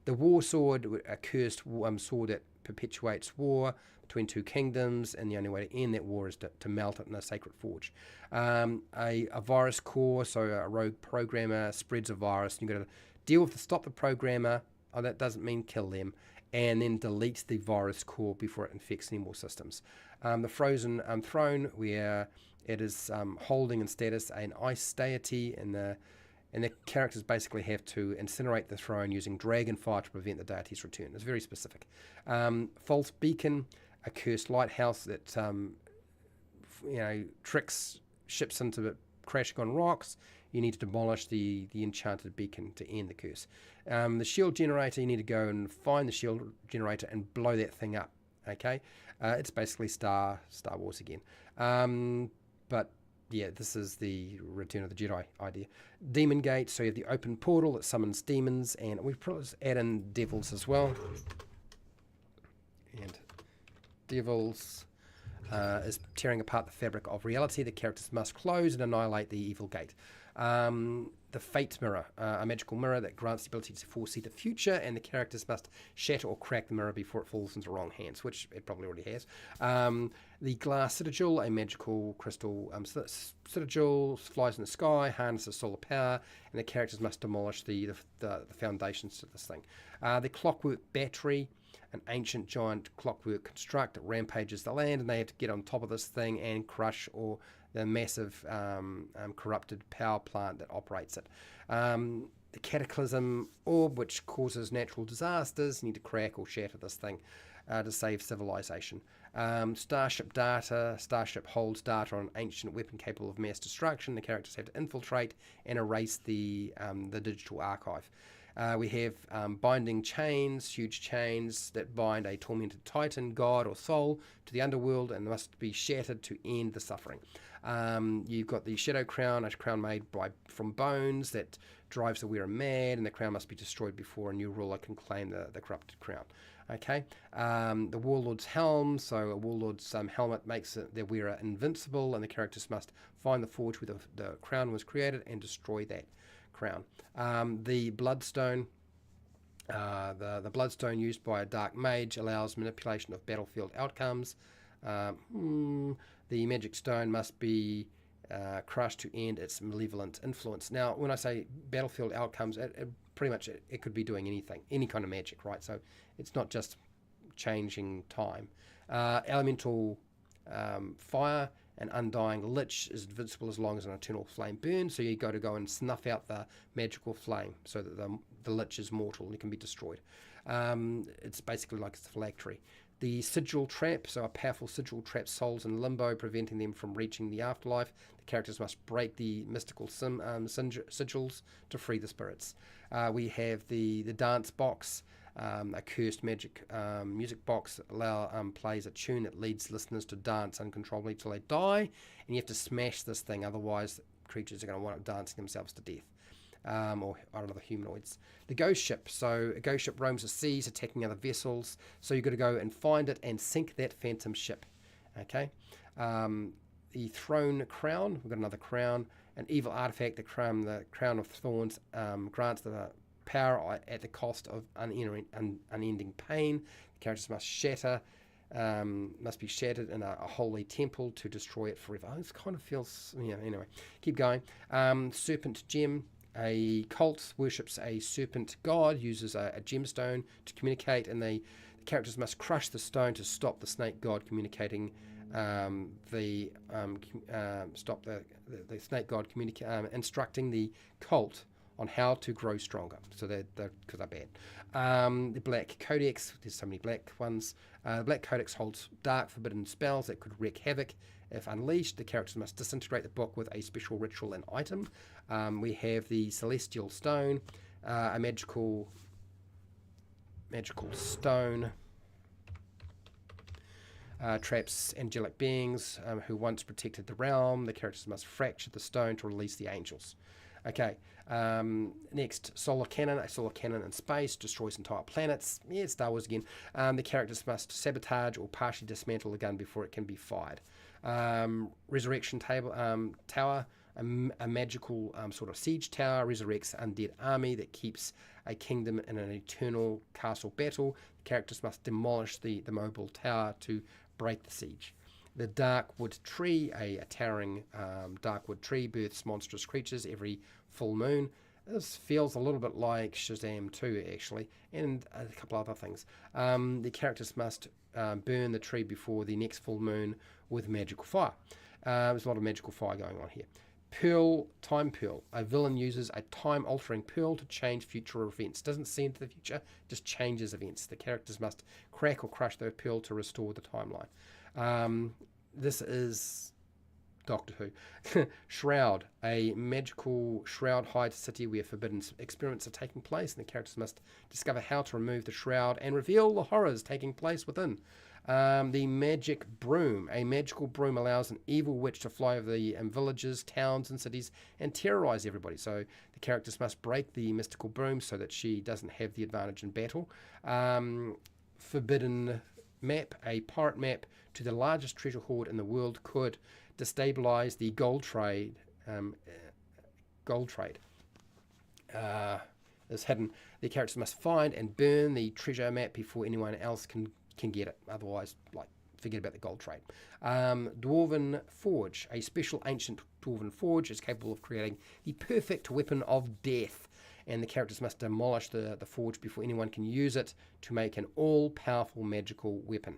The War Sword, a cursed sword that perpetuates war between two kingdoms, and the only way to end that war is to melt it in a sacred forge. A virus core, so a rogue programmer spreads a virus, and you've got to deal with stop the programmer. Oh, that doesn't mean kill them. And then delete the virus core before it infects any more systems. The Frozen Throne, where it is holding in status an ice deity, and the characters basically have to incinerate the throne using dragon fire to prevent the deity's return. It's very specific. False Beacon, a cursed lighthouse that tricks ships into crashing on rocks. You need to demolish the enchanted beacon to end the curse. The shield generator, you need to go and find the shield generator and blow that thing up. Okay, it's basically Star Wars again. But yeah, this is the Return of the Jedi idea. Demon Gate, so you have the open portal that summons demons, and we probably add in devils as well. And devils is tearing apart the fabric of reality. The characters must close and annihilate the evil gate. The Fate Mirror, a magical mirror that grants the ability to foresee the future, and the characters must shatter or crack the mirror before it falls into the wrong hands, which it probably already has. The Glass Citadel, a magical crystal citadel, flies in the sky, harnesses solar power, and the characters must demolish the foundations to this thing. The Clockwork Battery, an ancient giant clockwork construct that rampages the land, and they have to get on top of this thing and crush the massive corrupted power plant that operates it. The Cataclysm Orb, which causes natural disasters, need to crack or shatter this thing to save civilization. Starship Data. Starship holds data on an ancient weapon capable of mass destruction. The characters have to infiltrate and erase the digital archive. We have binding chains, huge chains that bind a tormented titan, god, or soul to the underworld and must be shattered to end the suffering. You've got the Shadow Crown, a crown made from bones that drives the wearer mad, and the crown must be destroyed before a new ruler can claim the corrupted crown. Okay, the Warlord's Helm, so a Warlord's helmet makes their wearer invincible, and the characters must find the forge where the crown was created and destroy that crown. The Bloodstone, the Bloodstone used by a dark mage allows manipulation of battlefield outcomes. The Magic Stone must be crushed to end its malevolent influence. Now, when I say battlefield outcomes, pretty much it could be doing anything, any kind of magic, right? So it's not just changing time. Elemental Fire, an undying lich is invincible as long as an eternal flame burns, so you got to go and snuff out the magical flame so that the lich is mortal and it can be destroyed. It's basically like it's a phylactery. The Sigil Trap, so a powerful sigil traps souls in limbo, preventing them from reaching the afterlife. The characters must break the mystical sigils to free the spirits. We have the Dance Box, a cursed magic music box that plays a tune that leads listeners to dance uncontrollably till they die, and you have to smash this thing, otherwise creatures are going to wind up dancing themselves to death. Or other humanoids. The Ghost Ship, so a ghost ship roams the seas attacking other vessels, so you've got to go and find it and sink that phantom ship. Okay. The Throne Crown, we've got another crown, an evil artifact, the Crown of Thorns, grants the power at the cost of unending pain. The characters must be shattered in a holy temple to destroy it forever. This kind of feels, anyway, keep going. Serpent Gem, a cult worships a serpent god, uses a gemstone to communicate, and the characters must crush the stone to stop the snake god communicating. Stop the snake god instructing the cult on how to grow stronger. So because they're bad. The Black Codex, there's so many black ones. The Black Codex holds dark, forbidden spells that could wreak havoc. If unleashed, the characters must disintegrate the book with a special ritual and item. We have the Celestial Stone, a magical stone traps angelic beings who once protected the realm. The characters must fracture the stone to release the angels. Okay, next, solar cannon. A solar cannon in space destroys entire planets. Yeah, Star Wars again. The characters must sabotage or partially dismantle the gun before it can be fired. Resurrection tower. A magical sort of siege tower resurrects undead army that keeps a kingdom in an eternal castle battle. The characters must demolish the mobile tower to break the siege. The Darkwood Tree, a towering Darkwood Tree, births monstrous creatures every full moon. This feels a little bit like Shazam 2, actually, and a couple other things. The characters must burn the tree before the next full moon with magical fire. There's a lot of magical fire going on here. Pearl, Time Pearl. A villain uses a time-altering pearl to change future events. Doesn't see into the future, just changes events. The characters must crack or crush the pearl to restore the timeline. This is Doctor Who. Shroud. A magical shroud hides a city where forbidden experiments are taking place, and the characters must discover how to remove the shroud and reveal the horrors taking place within. The magic broom. A magical broom allows an evil witch to fly over the villages, towns, and cities and terrorize everybody. So the characters must break the mystical broom so that she doesn't have the advantage in battle. Forbidden map. A pirate map to the largest treasure hoard in the world could destabilize the gold trade. Is hidden. The characters must find and burn the treasure map before anyone else can get it. Otherwise, forget about the gold trade. Dwarven Forge. A special ancient Dwarven Forge is capable of creating the perfect weapon of death, and the characters must demolish the forge before anyone can use it to make an all-powerful magical weapon.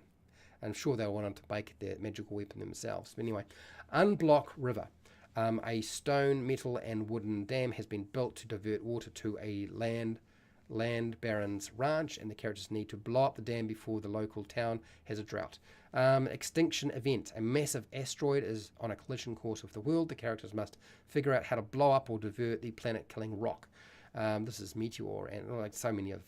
I'm sure they'll want to make their magical weapon themselves. But anyway, Unblock River. A stone, metal, and wooden dam has been built to divert water to a land baron's ranch, and the characters need to blow up the dam before the local town has a drought. Extinction event. A massive asteroid is on a collision course with the world. The characters must figure out how to blow up or divert the planet-killing rock. This is Meteor, and there's so many of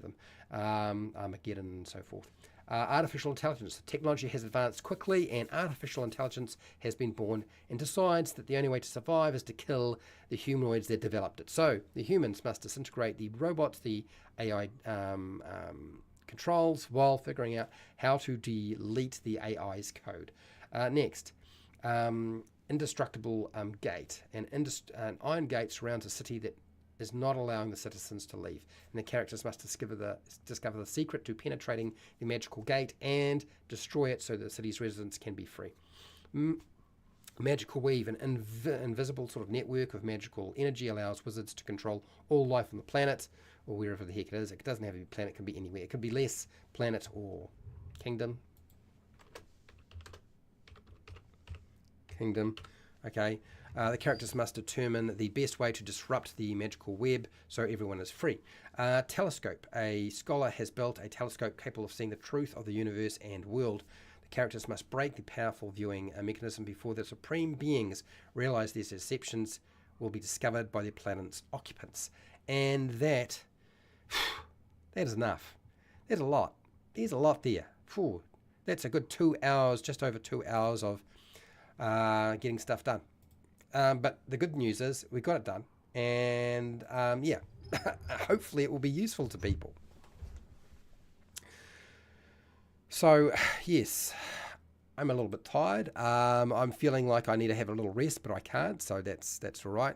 them. Armageddon and so forth. Artificial intelligence. Technology has advanced quickly, and artificial intelligence has been born and decides that the only way to survive is to kill the humanoids that developed it. So the humans must disintegrate the robots the AI controls while figuring out how to delete the AI's code. Next, indestructible gate. An iron gate surrounds a city that is not allowing the citizens to leave, and the characters must discover the secret to penetrating the magical gate and destroy it so the city's residents can be free. Magical weave. An invisible sort of network of magical energy allows wizards to control all life on the planet, or wherever the heck it is. It doesn't have to be planet, it can be anywhere. It could be less planet or kingdom. Okay. The characters must determine the best way to disrupt the magical web so everyone is free. Telescope. A scholar has built a telescope capable of seeing the truth of the universe and world. The characters must break the powerful viewing mechanism before the supreme beings realize their deceptions will be discovered by the planet's occupants. And that is enough. There's a lot. There's a lot there. Whew, that's a good 2 hours, just over 2 hours of getting stuff done. But the good news is we got it done, and hopefully it will be useful to people. So yes, I'm a little bit tired. I'm feeling like I need to have a little rest, but I can't, so that's all right.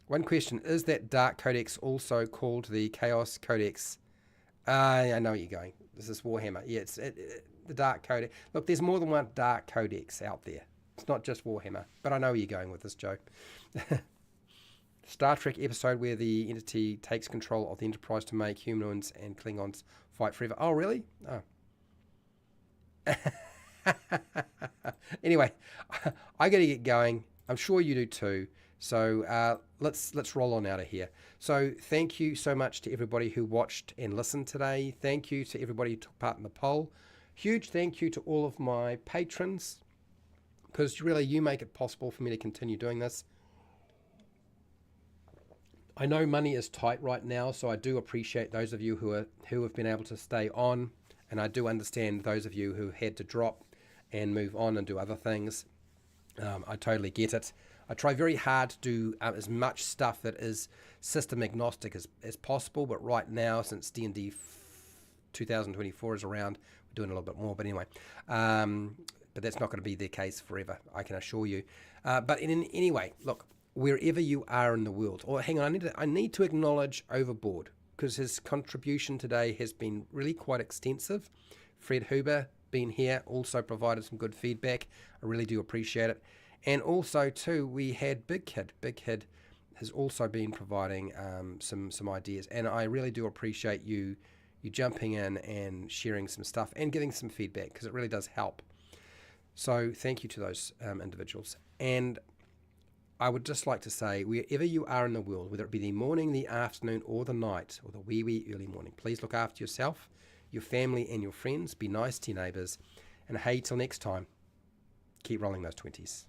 One question: is that Dark Codex also called the Chaos Codex? I know where you're going. This is Warhammer. Yeah, it's the Dark Codex. Look, there's more than one Dark Codex out there. It's not just Warhammer, but I know where you're going with this, Joe. Star Trek episode where the entity takes control of the Enterprise to make humanoids and Klingons fight forever. Oh, really? Oh. Anyway, I got to get going. I'm sure you do too. So let's roll on out of here. So thank you so much to everybody who watched and listened today. Thank you to everybody who took part in the poll. Huge thank you to all of my patrons, because really you make it possible for me to continue doing this. I know money is tight right now, so I do appreciate those of you who have been able to stay on And I do understand those of you who had to drop and move on and do other things. I totally get it. I try very hard to do as much stuff that is system agnostic as possible, but right now, since D&D 2024 is around, we're doing a little bit more. But anyway, but that's not going to be the case forever, I can assure you. But anyway, look, wherever you are in the world, or hang on, I need to acknowledge Overboard, because his contribution today has been really quite extensive. Fred Huber, been here, also provided some good feedback. I really do appreciate it. And also, too, we had Big Kid. Big Kid has also been providing some ideas, and I really do appreciate you jumping in and sharing some stuff and giving some feedback, because it really does help. So thank you to those individuals. And I would just like to say, wherever you are in the world, whether it be the morning, the afternoon, or the night, or the wee early morning, please look after yourself, your family, and your friends. Be nice to your neighbours. And hey, till next time, keep rolling those 20s.